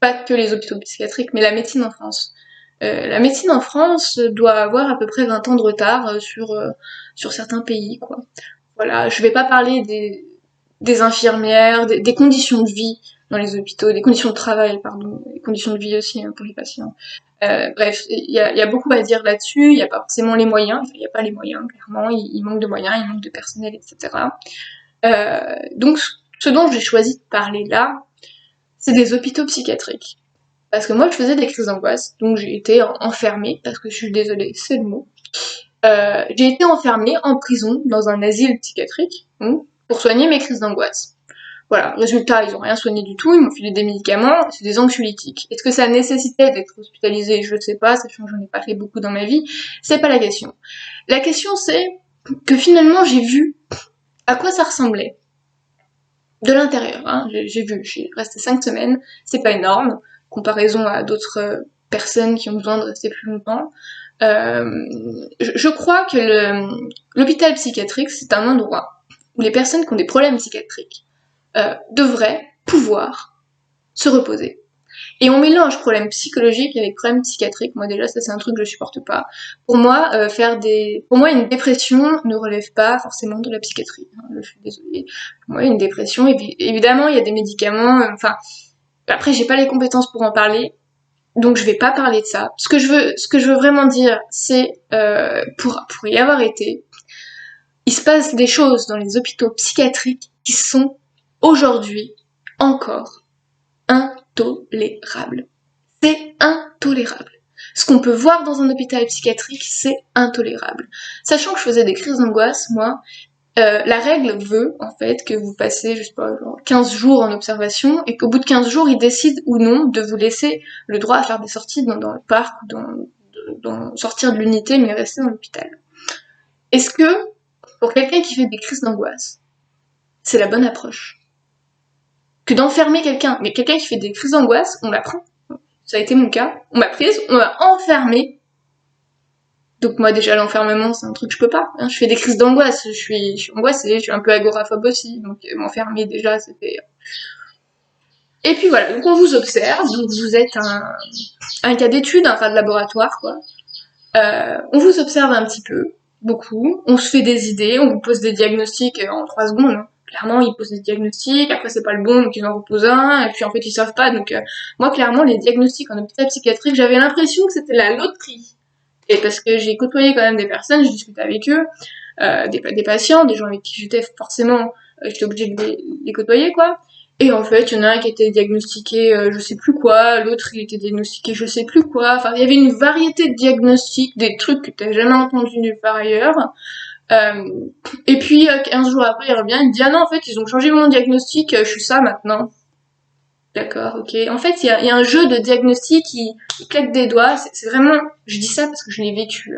pas que les hôpitaux psychiatriques, mais la médecine en France. La médecine en France doit avoir à peu près 20 ans de retard sur certains pays, quoi. Voilà, je vais pas parler des infirmières, des conditions de vie dans les hôpitaux, des conditions de travail, pardon, des conditions de vie aussi hein, pour les patients. Bref, il y a beaucoup à dire là-dessus, il n'y a pas forcément les moyens, il n'y a pas les moyens, clairement, il manque de moyens, il manque de personnel, etc. Donc, ce dont j'ai choisi de parler là, c'est des hôpitaux psychiatriques. Parce que moi, je faisais des crises d'angoisse, donc j'ai été enfermée, parce que je suis désolée, c'est le mot. J'ai été enfermée en prison, dans un asile psychiatrique, pour soigner mes crises d'angoisse. Voilà, résultat, ils ont rien soigné du tout, ils m'ont filé des médicaments, c'est des anxiolytiques. Est-ce que ça nécessitait d'être hospitalisé? Je ne sais pas, sachant que j'en ai pas fait beaucoup dans ma vie, c'est pas la question. La question c'est que finalement j'ai vu à quoi ça ressemblait. de l'intérieur, hein. J'ai vu, je suis restée 5 semaines, c'est pas énorme, comparaison à d'autres personnes qui ont besoin de rester plus longtemps. Euh, je crois que l'hôpital psychiatrique, c'est un endroit où les personnes qui ont des problèmes psychiatriques devraient pouvoir se reposer. Et on mélange problèmes psychologiques avec problèmes psychiatriques. Moi déjà, ça c'est un truc que je supporte pas. Pour moi, pour moi, une dépression ne relève pas forcément de la psychiatrie. Je suis désolée. Pour moi, une dépression, évidemment, il y a des médicaments. Enfin, après, j'ai pas les compétences pour en parler, donc je vais pas parler de ça. Ce que je veux vraiment dire, c'est pour y avoir été, il se passe des choses dans les hôpitaux psychiatriques qui sont aujourd'hui encore intolérables. C'est intolérable. Ce qu'on peut voir dans un hôpital psychiatrique, c'est intolérable. Sachant que je faisais des crises d'angoisse, moi, la règle veut, en fait, que vous passez, je sais pas, genre 15 jours en observation, et qu'au bout de 15 jours, ils décident ou non de vous laisser le droit à faire des sorties dans le parc, ou sortir de l'unité, mais rester dans l'hôpital. Est-ce que, pour quelqu'un qui fait des crises d'angoisse, c'est la bonne approche? Que d'enfermer quelqu'un, mais quelqu'un qui fait des crises d'angoisse, on l'apprend. Ça a été mon cas. On m'a prise, on m'a enfermée. Donc moi déjà l'enfermement c'est un truc que je peux pas. Hein. Je fais des crises d'angoisse, je suis angoissée, je suis un peu agoraphobe aussi, donc m'enfermer déjà c'était. Et puis voilà, donc on vous observe, donc vous êtes un cas d'étude, un cas de laboratoire quoi. On vous observe un petit peu, beaucoup, on se fait des idées, on vous pose des diagnostics en 3 secondes. Hein. Clairement, ils posent des diagnostics, après c'est pas le bon, donc ils en reposent un, et puis en fait ils savent pas, donc moi clairement les diagnostics en hôpital psychiatrique, j'avais l'impression que c'était la loterie. Et parce que j'ai côtoyé quand même des personnes, je discutais avec eux, des patients, des gens avec qui j'étais forcément, j'étais obligée de les côtoyer quoi. Et en fait, il y en a un qui était diagnostiqué je sais plus quoi, l'autre il était diagnostiqué je sais plus quoi. Enfin, il y avait une variété de diagnostics, des trucs que t'as jamais entendu nulle part ailleurs. Euh, et puis 15 jours après, il revient, il me dit ah non en fait ils ont changé mon diagnostic, je suis ça maintenant. D'accord, ok. En fait, il y a un jeu de diagnostic qui claque des doigts. C'est vraiment, je dis ça parce que je l'ai vécu.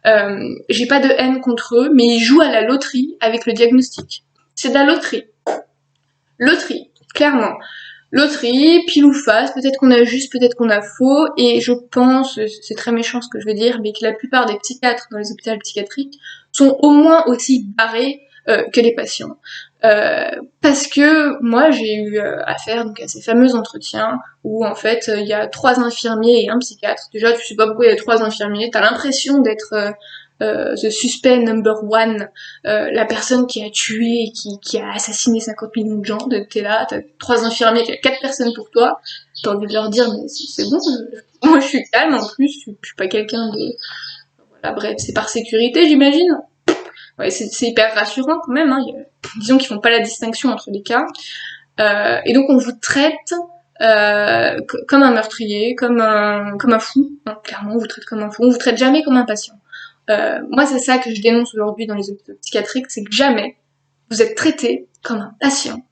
Hein. J'ai pas de haine contre eux, mais ils jouent à la loterie avec le diagnostic. C'est de la loterie. Loterie, clairement. Loterie, pile ou face, peut-être qu'on a juste, peut-être qu'on a faux, et je pense, c'est très méchant ce que je veux dire, mais que la plupart des psychiatres dans les hôpitaux psychiatriques sont au moins aussi barrés que les patients. Parce que moi j'ai eu affaire donc à ces fameux entretiens où en fait il y a 3 infirmiers et un psychiatre. Déjà tu sais pas pourquoi il y a 3 infirmiers, t'as l'impression d'être the suspect number one, la personne qui a tué, qui a assassiné 50 millions de gens, t'es là, t'as 3 infirmiers, t'as 4 personnes pour toi, t'as envie de leur dire mais c'est bon, moi je suis calme en plus, je suis pas quelqu'un de... Voilà, bref, c'est par sécurité j'imagine. Ouais, c'est hyper rassurant quand même, hein. Disons qu'ils font pas la distinction entre les cas. Et donc on vous traite comme un meurtrier, comme un fou, hein, clairement on vous traite comme un fou, on vous traite jamais comme un patient. Moi, c'est ça que je dénonce aujourd'hui dans les hôpitaux psychiatriques, c'est que jamais vous êtes traité comme un patient.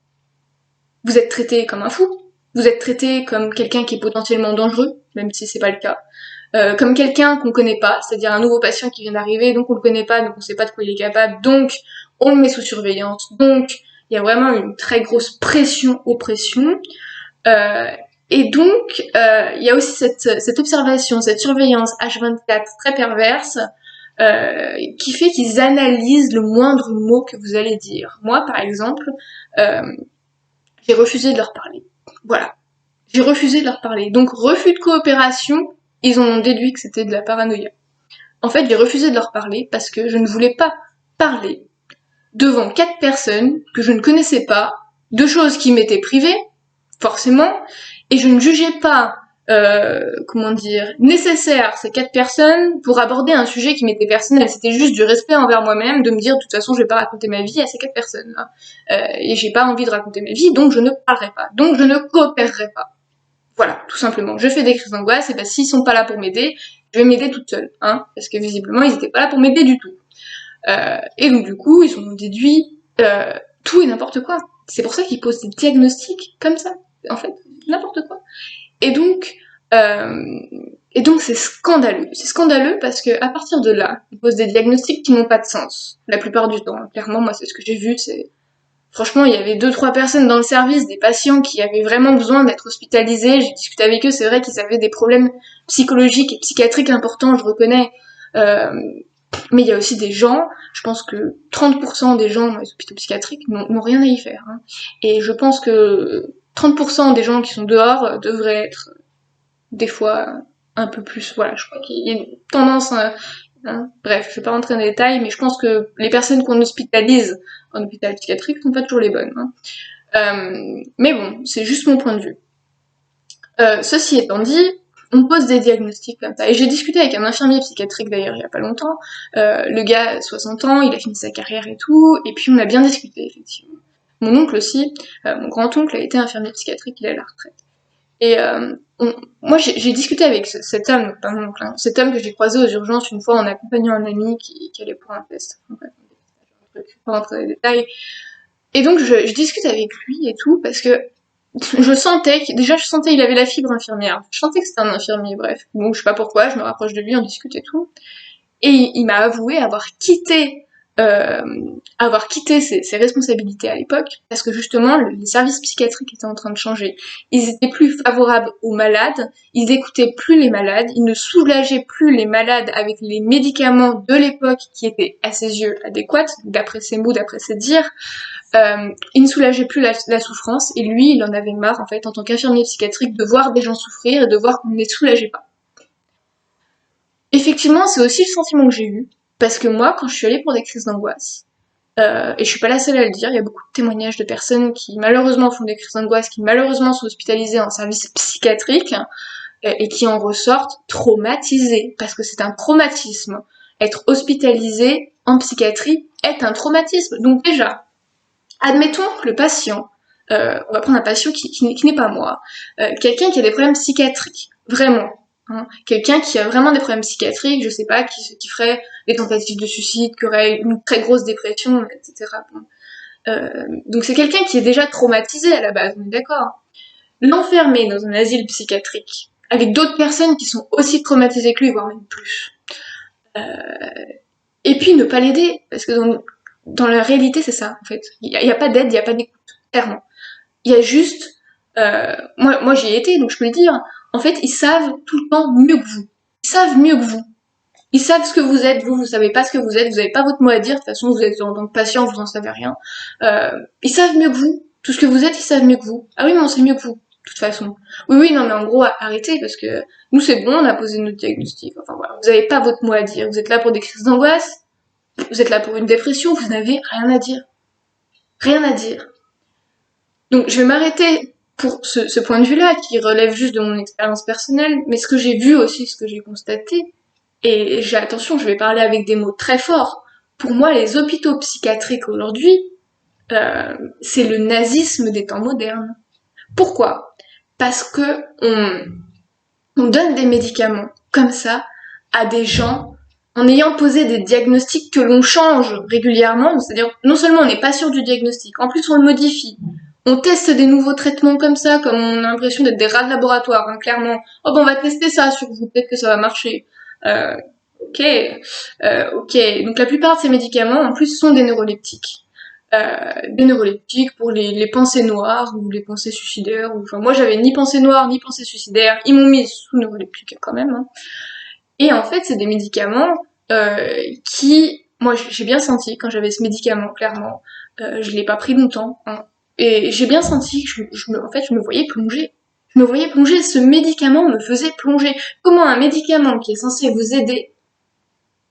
Vous êtes traité comme un fou. Vous êtes traité comme quelqu'un qui est potentiellement dangereux, même si c'est pas le cas. Comme quelqu'un qu'on connaît pas, c'est-à-dire un nouveau patient qui vient d'arriver, donc on le connaît pas, donc on sait pas de quoi il est capable, donc on le met sous surveillance. Donc il y a vraiment une très grosse pression, oppression. Euh, et donc il y a aussi cette observation, cette surveillance H24 très perverse qui fait qu'ils analysent le moindre mot que vous allez dire. Moi, par exemple, euh, j'ai refusé de leur parler. Voilà. J'ai refusé de leur parler. Donc, refus de coopération, ils ont déduit que c'était de la paranoïa. En fait, j'ai refusé de leur parler parce que je ne voulais pas parler devant 4 personnes que je ne connaissais pas, de choses qui m'étaient privées, forcément, et je ne jugeais pas comment dire, nécessaire ces 4 personnes pour aborder un sujet qui m'était personnel. C'était juste du respect envers moi-même, de me dire de toute façon je vais pas raconter ma vie à ces 4 personnes-là. Et j'ai pas envie de raconter ma vie, donc je ne parlerai pas. Donc je ne coopérerai pas. Voilà, tout simplement. Je fais des crises d'angoisse, et ben s'ils sont pas là pour m'aider, je vais m'aider toute seule, hein, parce que visiblement ils étaient pas là pour m'aider du tout. Et donc du coup, ils ont déduit tout et n'importe quoi. C'est pour ça qu'ils posent des diagnostics comme ça, en fait, n'importe quoi. Et donc, euh, c'est scandaleux. C'est scandaleux parce que à partir de là, ils posent des diagnostics qui n'ont pas de sens la plupart du temps. Clairement, moi, c'est ce que j'ai vu. C'est franchement, il y avait 2-3 personnes dans le service, des patients qui avaient vraiment besoin d'être hospitalisés. J'ai discuté avec eux, c'est vrai qu'ils avaient des problèmes psychologiques et psychiatriques importants, je reconnais. Euh, mais il y a aussi des gens, je pense que 30% des gens dans les hôpitaux psychiatriques n'ont rien à y faire. Hein. Et je pense que 30% des gens qui sont dehors devraient être des fois un peu plus. Voilà, je crois qu'il y a une tendance. Hein. Bref, je vais pas rentrer dans les détails, mais je pense que les personnes qu'on hospitalise en hôpital psychiatrique sont pas toujours les bonnes. Hein. Mais bon, c'est juste mon point de vue. Ceci étant dit, on pose des diagnostics comme ça. Et j'ai discuté avec un infirmier psychiatrique d'ailleurs il y a pas longtemps. Le gars a 60 ans, il a fini sa carrière et tout, et puis on a bien discuté effectivement. Mon oncle aussi, mon grand-oncle a été infirmier psychiatrique, il est à la retraite. Et moi j'ai discuté avec cet homme, pas mon oncle, hein, cet homme que j'ai croisé aux urgences une fois en accompagnant un ami qui allait pour un test. Bref, je vais pas rentrer dans les détails. Et donc je discute avec lui et tout, parce que je sentais il avait la fibre infirmière. Je sentais que c'était un infirmier, bref. Donc je sais pas pourquoi, je me rapproche de lui, on discute et tout. Et il m'a avoué euh, avoir quitté ses responsabilités à l'époque, parce que justement, les services psychiatriques étaient en train de changer. Ils étaient plus favorables aux malades, ils écoutaient plus les malades, ils ne soulageaient plus les malades avec les médicaments de l'époque qui étaient à ses yeux adéquats, d'après ses mots, d'après ses dires. Il ne soulageait plus la souffrance, et lui, il en avait marre, en fait, en tant qu'infirmier psychiatrique, de voir des gens souffrir et de voir qu'on ne les soulageait pas. Effectivement, c'est aussi le sentiment que j'ai eu, parce que moi, quand je suis allée pour des crises d'angoisse, et je suis pas la seule à le dire, il y a beaucoup de témoignages de personnes qui malheureusement font des crises d'angoisse, qui malheureusement sont hospitalisées en service psychiatrique, et qui en ressortent traumatisées, parce que c'est un traumatisme. Être hospitalisé en psychiatrie est un traumatisme. Donc déjà, admettons que le patient, on va prendre un patient qui n'est pas moi, quelqu'un qui a des problèmes psychiatriques, vraiment, hein, quelqu'un qui a vraiment des problèmes psychiatriques, je sais pas, qui ferait des tentatives de suicide, qui aurait une très grosse dépression, etc. Bon. Donc c'est quelqu'un qui est déjà traumatisé à la base, on est d'accord. L'enfermer dans un asile psychiatrique, avec d'autres personnes qui sont aussi traumatisées que lui, voire même plus. Et puis ne pas l'aider, parce que dans la réalité c'est ça, en fait. Il y a pas d'aide, il n'y a pas d'écoute, clairement. Il y a juste, moi j'y ai été, donc je peux le dire. En fait, ils savent tout le temps mieux que vous. Ils savent mieux que vous. Ils savent ce que vous êtes, vous savez pas ce que vous êtes, vous avez pas votre mot à dire, de toute façon vous êtes en tant que patient, vous en savez rien. Ils savent mieux que vous. Tout ce que vous êtes, ils savent mieux que vous. Ah oui, mais on sait mieux que vous, de toute façon. Oui, non, mais en gros, arrêtez, parce que nous c'est bon, on a posé notre diagnostic. Enfin voilà, vous avez pas votre mot à dire. Vous êtes là pour des crises d'angoisse, vous êtes là pour une dépression, vous n'avez rien à dire. Rien à dire. Donc je vais m'arrêter pour ce point de vue-là, qui relève juste de mon expérience personnelle, mais ce que j'ai vu aussi, ce que j'ai constaté, et attention, je vais parler avec des mots très forts. Pour moi, les hôpitaux psychiatriques aujourd'hui, c'est le nazisme des temps modernes. Pourquoi? Parce que on donne des médicaments comme ça à des gens en ayant posé des diagnostics que l'on change régulièrement, c'est-à-dire non seulement on n'est pas sûr du diagnostic, en plus on le modifie. On teste des nouveaux traitements comme ça, comme on a l'impression d'être des rats de laboratoire, hein, clairement. Oh ben on va tester ça sur vous, peut-être que ça va marcher. Ok, ok. Donc la plupart de ces médicaments, en plus, sont des neuroleptiques. Des neuroleptiques pour les pensées noires ou les pensées suicidaires. Enfin, moi, j'avais ni pensée noire ni pensée suicidaire. Ils m'ont mis sous neuroleptiques quand même. Hein. Et en fait, c'est des médicaments qui, moi, j'ai bien senti quand j'avais ce médicament, clairement. Je l'ai pas pris longtemps. Hein, et j'ai bien senti que en fait, je me voyais plonger. Je me voyais plonger. Ce médicament me faisait plonger. Comment un médicament qui est censé vous aider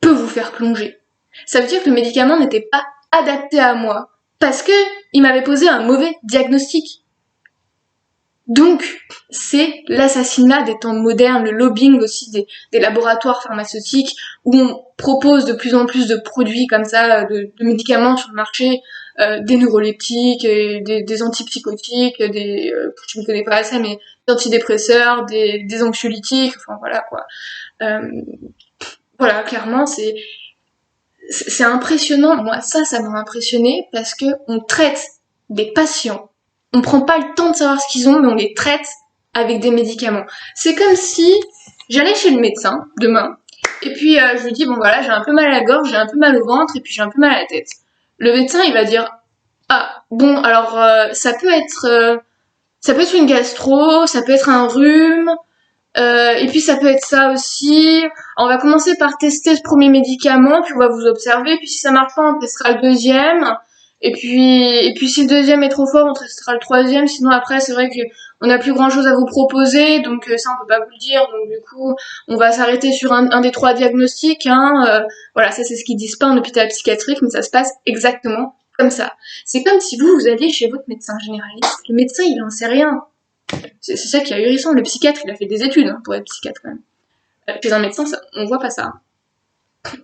peut vous faire plonger? Ça veut dire que le médicament n'était pas adapté à moi. Parce que il m'avait posé un mauvais diagnostic. Donc, c'est l'assassinat des temps modernes, le lobbying aussi des laboratoires pharmaceutiques, où on propose de plus en plus de produits comme ça, de médicaments sur le marché, des neuroleptiques, des antipsychotiques, je ne connais pas assez, mais des antidépresseurs, des anxiolytiques, enfin voilà quoi. Voilà, clairement, c'est impressionnant. Moi, ça m'a impressionné parce que on traite des patients. On prend pas le temps de savoir ce qu'ils ont, mais on les traite avec des médicaments. C'est comme si j'allais chez le médecin demain, et puis je lui dis bon voilà, j'ai un peu mal à la gorge, j'ai un peu mal au ventre, et puis j'ai un peu mal à la tête. Le médecin il va dire ah bon, alors ça peut être une gastro, ça peut être un rhume, et puis ça peut être ça aussi. On va commencer par tester ce premier médicament, puis on va vous observer, puis si ça marche pas, on testera le deuxième. Et puis si le deuxième est trop fort, on testera le troisième. Sinon après, c'est vrai que on n'a plus grand chose à vous proposer, donc ça on peut pas vous le dire. Donc du coup, on va s'arrêter sur un des trois diagnostics. Hein. Voilà, ça c'est ce qu'ils disent pas en hôpital psychiatrique, mais ça se passe exactement comme ça. C'est comme si vous alliez chez votre médecin généraliste. Le médecin, il en sait rien. C'est ça qui est ahurissant. Le psychiatre, il a fait des études pour être psychiatre quand même. Chez un médecin, on voit pas ça.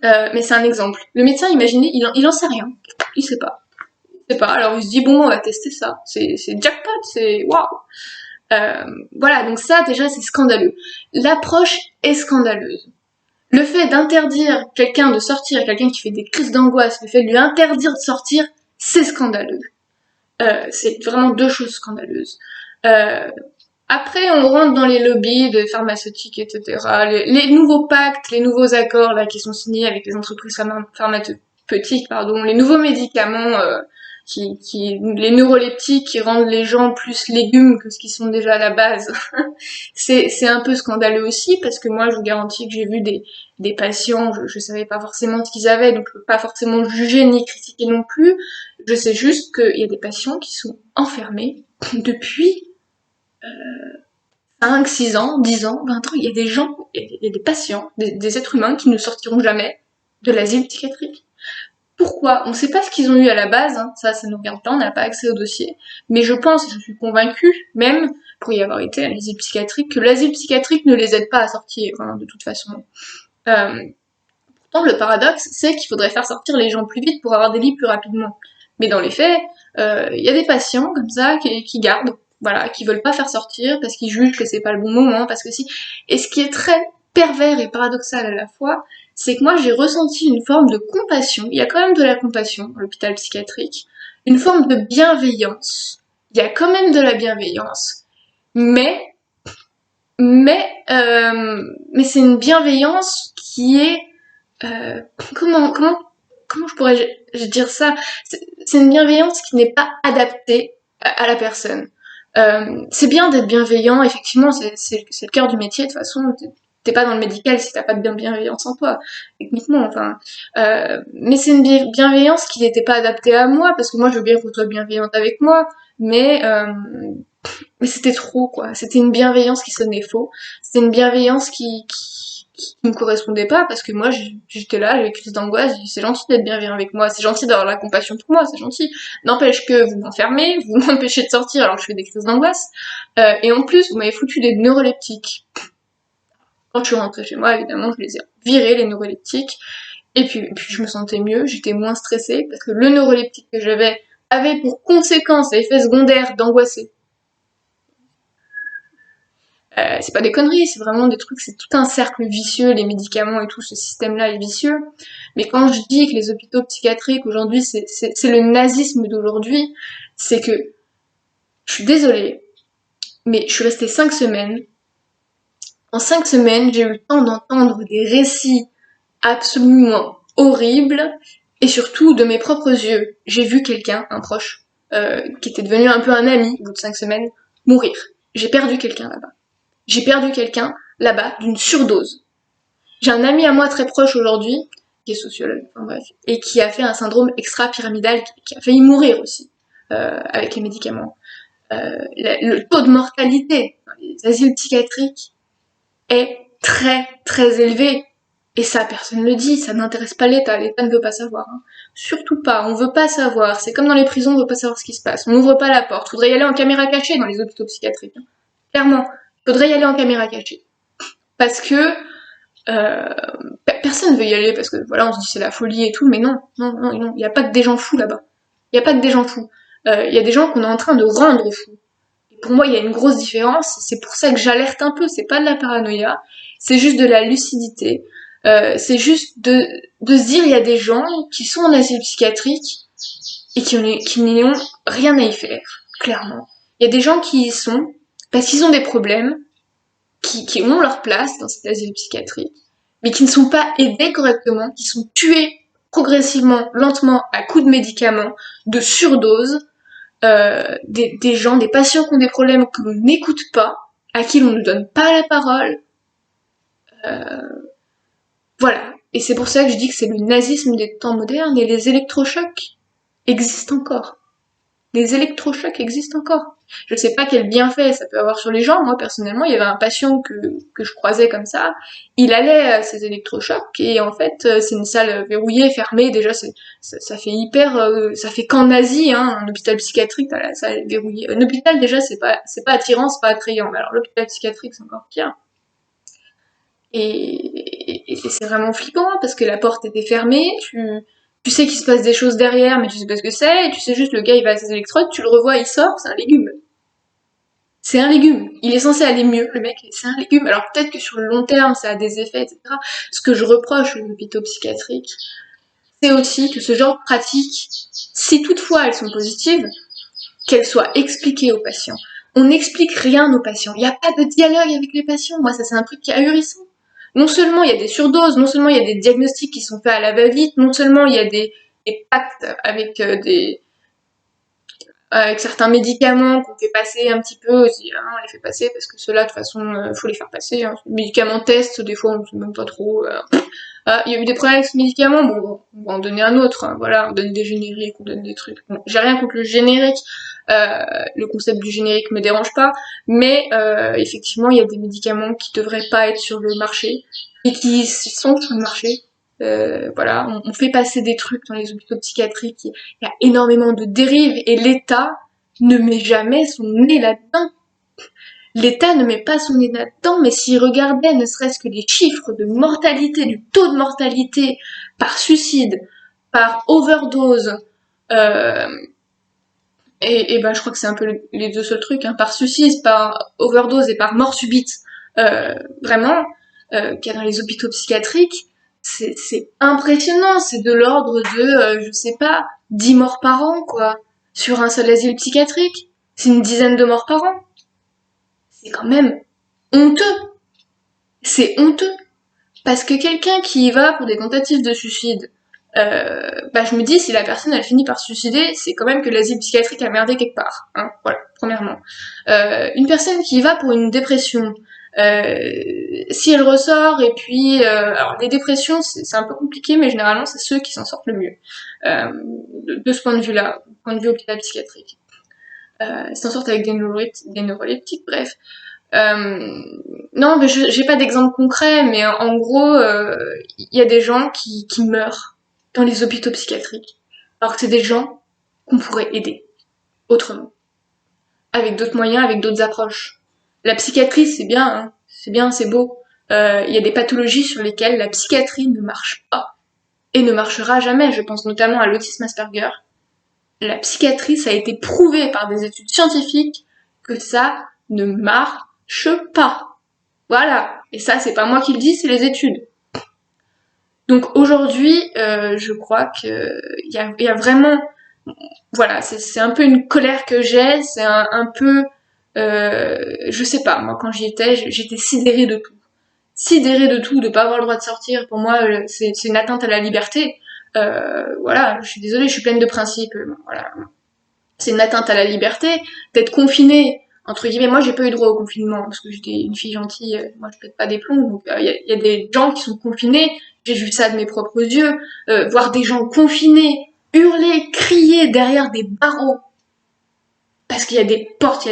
Mais c'est un exemple. Le médecin, imaginez, il en sait rien. Il sait pas. Il sait pas. Alors il se dit bon, on va tester ça. C'est jackpot, c'est waouh. Voilà, donc ça déjà c'est scandaleux. L'approche est scandaleuse. Le fait d'interdire quelqu'un de sortir, quelqu'un qui fait des crises d'angoisse, le fait de lui interdire de sortir, c'est scandaleux. C'est vraiment deux choses scandaleuses. Euh, Après, on rentre dans les lobbies de pharmaceutiques, etc. Les nouveaux pactes, les nouveaux accords là qui sont signés avec les entreprises pharmaceutiques, pardon, les nouveaux médicaments les neuroleptiques qui rendent les gens plus légumes que ce qu'ils sont déjà à la base. C'est un peu scandaleux aussi parce que moi, je vous garantis que j'ai vu des patients, je savais pas forcément ce qu'ils avaient, donc je peux pas forcément juger ni critiquer non plus. Je sais juste qu'il y a des patients qui sont enfermés depuis 5, 6 ans, 10 ans, 20 ans, il y a des gens, il y a des patients, des êtres humains qui ne sortiront jamais de l'asile psychiatrique. Pourquoi? On ne sait pas ce qu'ils ont eu à la base, hein. Ça nous regarde pas, on n'a pas accès au dossier. Mais je pense, et je suis convaincue, même pour y avoir été à l'asile psychiatrique, que l'asile psychiatrique ne les aide pas à sortir, hein, de toute façon. Euh, Pourtant, le paradoxe, c'est qu'il faudrait faire sortir les gens plus vite pour avoir des lits plus rapidement. Mais dans les faits, il y a des patients comme ça qui gardent, voilà, qui veulent pas faire sortir parce qu'ils jugent que c'est pas le bon moment, parce que si. Et ce qui est très pervers et paradoxal à la fois, c'est que moi j'ai ressenti une forme de compassion. Il y a quand même de la compassion à l'hôpital psychiatrique, une forme de bienveillance. Il y a quand même de la bienveillance, mais mais c'est une bienveillance qui est euh, comment comment comment je pourrais dire ça. C'est une bienveillance qui n'est pas adaptée à la personne. C'est bien d'être bienveillant, effectivement, c'est le cœur du métier. De toute façon, t'es pas dans le médical si t'as pas de bienveillance en toi, techniquement. Enfin, mais c'est une bienveillance qui n'était pas adaptée à moi parce que moi, je veux bien qu'on soit bienveillante avec moi, mais mais c'était trop, quoi. C'était une bienveillance qui sonnait faux. C'était une bienveillance qui me correspondait pas parce que moi, j'étais là, j'avais crise d'angoisse, c'est gentil d'être bienveillant avec moi, c'est gentil d'avoir la compassion pour moi, c'est gentil. N'empêche que vous m'enfermez, vous m'empêchez de sortir alors que je fais des crises d'angoisse. Et en plus, vous m'avez foutu des neuroleptiques. Quand je suis rentrée chez moi, évidemment, je les ai virés, les neuroleptiques. Et puis je me sentais mieux, j'étais moins stressée parce que le neuroleptique que j'avais avait pour conséquence, effet secondaire, d'angoisser. C'est pas des conneries, c'est vraiment des trucs, c'est tout un cercle vicieux, les médicaments et tout, ce système-là est vicieux. Mais quand je dis que les hôpitaux psychiatriques aujourd'hui, c'est le nazisme d'aujourd'hui, c'est que, je suis désolée, mais je suis restée 5 semaines. En 5 semaines, j'ai eu le temps d'entendre des récits absolument horribles, et surtout de mes propres yeux. J'ai vu quelqu'un, un proche, qui était devenu un peu un ami au bout de 5 semaines, mourir. J'ai perdu quelqu'un là-bas. J'ai perdu quelqu'un là-bas d'une surdose. J'ai un ami à moi très proche aujourd'hui, qui est sociologue, enfin bref, et qui a fait un syndrome extra-pyramidal, qui a failli mourir aussi, avec les médicaments. Le taux de mortalité dans les asiles psychiatriques est très très élevé. Et ça, personne ne le dit, ça n'intéresse pas l'État, l'État ne veut pas savoir. Hein. Surtout pas, on veut pas savoir. C'est comme dans les prisons, on veut pas savoir ce qui se passe. On n'ouvre pas la porte. Faudrait y aller en caméra cachée dans les hôpitaux psychiatriques. Hein. Clairement, faudrait y aller en caméra cachée. Parce que personne veut y aller, parce que voilà, on se dit c'est la folie et tout, mais non, non, non, non, il n'y a pas que des gens fous là-bas. Il n'y a pas que des gens fous. Il y a des gens qu'on est en train de rendre fous. Et pour moi, il y a une grosse différence, c'est pour ça que j'alerte un peu, c'est pas de la paranoïa, c'est juste de la lucidité. C'est juste de se dire, il y a des gens qui sont en asile psychiatrique et qui n'ont rien à y faire, clairement. Il y a des gens qui y sont parce qu'ils ont des problèmes, qui ont leur place dans cet asile psychiatrique, mais qui ne sont pas aidés correctement, qui sont tués progressivement, lentement, à coups de médicaments, de surdose, des gens, des patients qui ont des problèmes que l'on n'écoute pas, à qui l'on ne donne pas la parole. Voilà. Et c'est pour ça que je dis que c'est le nazisme des temps modernes et les électrochocs existent encore. Les électrochocs existent encore. Je sais pas quel bienfait ça peut avoir sur les gens. Moi, personnellement, il y avait un patient que je croisais comme ça. Il allait à ces électrochocs et en fait, c'est une salle verrouillée, fermée. Déjà, ça fait hyper, ça fait camp nazi, hein, un hôpital psychiatrique, la salle verrouillée. Un hôpital, déjà, c'est pas attirant, c'est pas attrayant. Mais alors, l'hôpital psychiatrique, c'est encore pire. Et c'est vraiment flippant parce que la porte était fermée, tu sais qu'il se passe des choses derrière, mais tu sais pas ce que c'est, et tu sais juste le gars il va à ses électrodes, tu le revois, il sort, c'est un légume. C'est un légume. Il est censé aller mieux, le mec, c'est un légume. Alors peut-être que sur le long terme, ça a des effets, etc. Ce que je reproche aux hôpitaux psychiatriques, c'est aussi que ce genre de pratiques, si toutefois elles sont positives, qu'elles soient expliquées aux patients. On n'explique rien aux patients. Il n'y a pas de dialogue avec les patients. Moi, ça, c'est un truc qui est ahurissant. Non seulement il y a des surdoses, non seulement il y a des diagnostics qui sont faits à la va-vite, non seulement il y a des pactes avec avec certains médicaments qu'on fait passer un petit peu aussi, hein, on les fait passer parce que ceux-là, de toute façon, faut les faire passer. Hein. Les médicaments test, des fois, on sait même pas trop. Ah, il y a eu des problèmes avec ce médicament, bon, on va en donner un autre. Hein, voilà, on donne des génériques, on donne des trucs. Bon, j'ai rien contre le générique. Le concept du générique me dérange pas, mais effectivement, il y a des médicaments qui devraient pas être sur le marché et qui sont sur le marché. Voilà, on fait passer des trucs dans les hôpitaux psychiatriques. Il y a énormément de dérives et l'État ne met jamais son nez là-dedans. L'État ne met pas son nez là-dedans, mais s'il regardait ne serait-ce que les chiffres de mortalité, du taux de mortalité par suicide, par overdose, euh, et ben je crois que c'est un peu les deux seuls trucs, hein, par suicide, par overdose et par mort subite, vraiment, qu'il y a dans les hôpitaux psychiatriques, c'est impressionnant, c'est de l'ordre de, je sais pas, 10 morts par an, quoi, sur un seul asile psychiatrique. C'est une dizaine de morts par an. C'est quand même honteux. C'est honteux. Parce que quelqu'un qui y va pour des tentatives de suicide, bah je me dis, si la personne elle finit par se suicider, c'est quand même que l'asile psychiatrique a merdé quelque part. Hein, voilà, premièrement. Une personne qui y va pour une dépression, si elle ressort et puis... alors les dépressions, c'est un peu compliqué, mais généralement c'est ceux qui s'en sortent le mieux. De ce point de vue-là, point de vue hôpital psychiatrique. S'en sortent avec des neuroleptiques, bref. Non, mais j'ai pas d'exemple concret, mais en gros, il y a des gens qui meurent dans les hôpitaux psychiatriques, alors que c'est des gens qu'on pourrait aider autrement, avec d'autres moyens, avec d'autres approches. La psychiatrie, c'est bien, hein, c'est bien, c'est beau. Il y a des pathologies sur lesquelles la psychiatrie ne marche pas et ne marchera jamais. Je pense notamment à l'autisme Asperger. La psychiatrie, ça a été prouvé par des études scientifiques que ça ne marche pas. Voilà. Et ça, c'est pas moi qui le dis, c'est les études. Donc aujourd'hui, je crois que il y a vraiment, voilà, c'est un peu une colère que j'ai, c'est un peu, je sais pas, moi quand j'y étais, j'étais sidérée de tout, de pas avoir le droit de sortir. Pour moi, c'est une atteinte à la liberté. Voilà, je suis désolée, je suis pleine de principes. Voilà, c'est une atteinte à la liberté d'être confinée entre guillemets. Moi j'ai pas eu droit au confinement parce que j'étais une fille gentille, moi je pète pas des plombs, donc y a des gens qui sont confinés, j'ai vu ça de mes propres yeux, voir des gens confinés hurler, crier derrière des barreaux parce qu'il y a des portes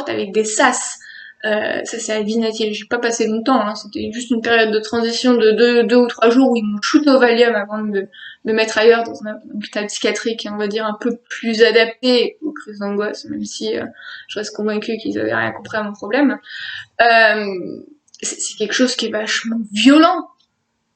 avec des sas. Ça c'est à Vinatier, j'ai pas passé longtemps, hein. C'était juste une période de transition de deux ou trois jours où ils m'ont shooté au Valium avant de me mettre ailleurs dans un hôpital psychiatrique, on va dire un peu plus adapté aux crises d'angoisse, même si je reste convaincue qu'ils avaient rien compris à mon problème. Euh, c'est quelque chose qui est vachement violent.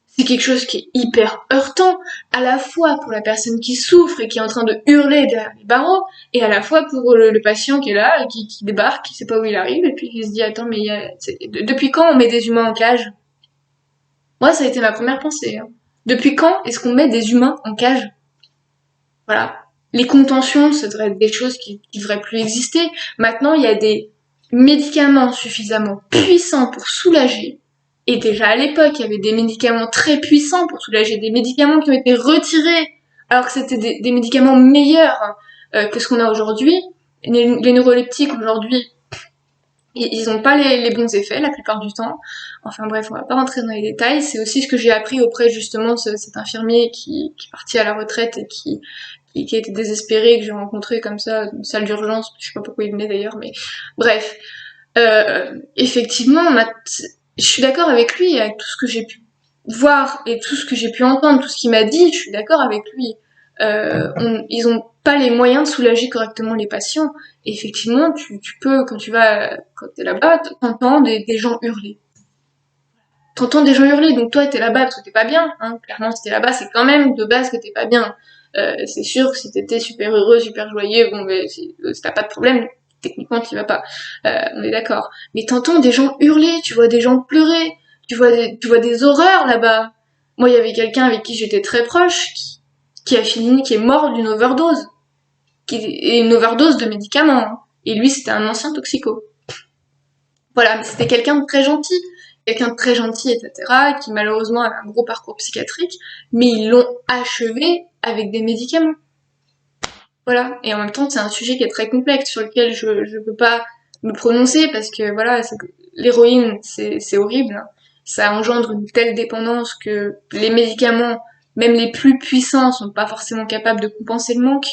C'est quelque chose qui est hyper heurtant, à la fois pour la personne qui souffre et qui est en train de hurler derrière les barreaux, et à la fois pour le patient qui est là, et qui débarque, qui sait pas où il arrive, et puis qui se dit, attends, mais depuis quand on met des humains en cage? Moi, ça a été ma première pensée. Hein. Depuis quand est-ce qu'on met des humains en cage? Voilà. Les contentions, ça devrait être des choses qui devraient plus exister. Maintenant, il y a des médicaments suffisamment puissants pour soulager. Et déjà à l'époque, il y avait des médicaments très puissants pour soulager, des médicaments qui ont été retirés alors que c'était des médicaments meilleurs que ce qu'on a aujourd'hui. Les neuroleptiques aujourd'hui, ils ont pas les bons effets la plupart du temps. Enfin bref, on va pas rentrer dans les détails. C'est aussi ce que j'ai appris auprès justement cet infirmier qui est parti à la retraite et qui a été désespéré, que j'ai rencontré comme ça, une salle d'urgence, je sais pas pourquoi il venait d'ailleurs, mais bref. Effectivement, je suis d'accord avec lui, avec tout ce que j'ai pu voir et tout ce que j'ai pu entendre, tout ce qu'il m'a dit, je suis d'accord avec lui. Ils ont pas les moyens de soulager correctement les patients. Et effectivement, tu peux, quand t'es là-bas, t'entends des gens hurler. T'entends des gens hurler, donc toi t'es là-bas parce que t'es pas bien, hein. Clairement, si t'es là-bas, c'est quand même de base que t'es pas bien. C'est sûr que si t'étais super heureux, super joyeux, bon, mais si t'as pas de problème, techniquement t'y vas pas. On est d'accord. Mais t'entends des gens hurler, tu vois des gens pleurer, tu vois des horreurs là-bas. Moi, il y avait quelqu'un avec qui j'étais très proche, qui est mort d'une overdose. Et une overdose de médicaments, hein. Et lui, c'était un ancien toxico. Voilà, mais c'était quelqu'un de très gentil, etc., qui malheureusement avait un gros parcours psychiatrique, mais ils l'ont achevé avec des médicaments. Voilà. Et en même temps, c'est un sujet qui est très complexe, sur lequel je peux pas me prononcer, parce que voilà, l'héroïne, c'est horrible, hein. Ça engendre une telle dépendance que les médicaments, même les plus puissants, sont pas forcément capables de compenser le manque.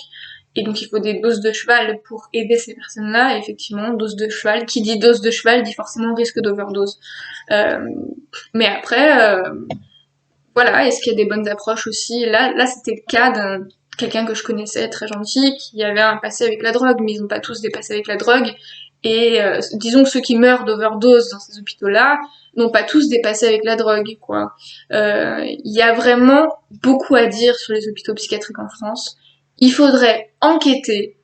Et donc il faut des doses de cheval pour aider ces personnes-là. Et effectivement, dose de cheval, qui dit dose de cheval dit forcément risque d'overdose. Euh, mais après, voilà, est-ce qu'il y a des bonnes approches aussi? Là, c'était le cas d'un quelqu'un que je connaissais, très gentil, qui avait un passé avec la drogue, mais ils n'ont pas tous des passés avec la drogue. Et disons que ceux qui meurent d'overdose dans ces hôpitaux-là n'ont pas tous des passés avec la drogue, quoi. Il y a vraiment beaucoup à dire sur les hôpitaux psychiatriques en France. Il faudrait enquêter,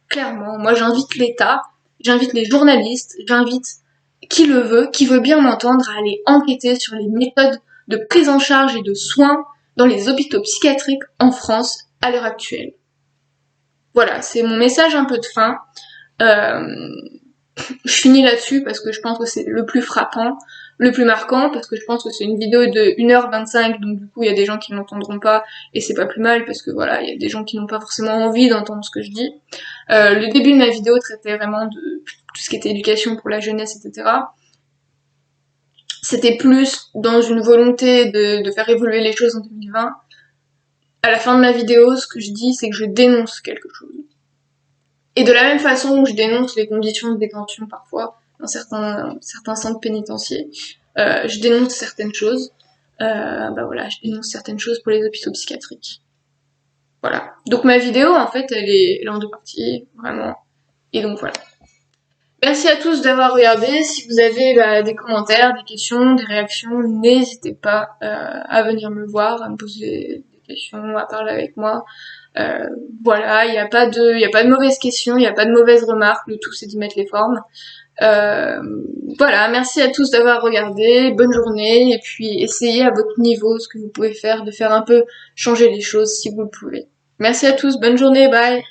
clairement. Moi, j'invite l'État, j'invite les journalistes, j'invite qui le veut, qui veut bien m'entendre, à aller enquêter sur les méthodes de prise en charge et de soins dans les hôpitaux psychiatriques en France à l'heure actuelle. Voilà, c'est mon message un peu de fin. Euh, je finis là-dessus parce que je pense que c'est le plus frappant, le plus marquant, parce que je pense que c'est une vidéo de 1h25, donc du coup il y a des gens qui n'entendront pas, et c'est pas plus mal, parce que voilà, il y a des gens qui n'ont pas forcément envie d'entendre ce que je dis. Le début de ma vidéo traitait vraiment de tout ce qui était éducation pour la jeunesse, etc. C'était plus dans une volonté de faire évoluer les choses en 2020. À la fin de ma vidéo, ce que je dis, c'est que je dénonce quelque chose. Et de la même façon où je dénonce les conditions de détention parfois dans certains centres pénitentiaires, je dénonce certaines choses. Voilà, je dénonce certaines choses pour les hôpitaux psychiatriques. Voilà. Donc ma vidéo, en fait, elle est en deux parties, vraiment. Et donc voilà. Merci à tous d'avoir regardé. Si vous avez des commentaires, des questions, des réactions, n'hésitez pas à venir me voir, à me poser des questions, à parler avec moi. Voilà, il n'y a pas de mauvaises questions, il n'y a pas de mauvaises remarques. Le tout c'est d'y mettre les formes. Euh, voilà, merci à tous d'avoir regardé. Bonne journée et puis essayez à votre niveau ce que vous pouvez faire, de faire un peu changer les choses si vous le pouvez. Merci à tous, bonne journée, bye.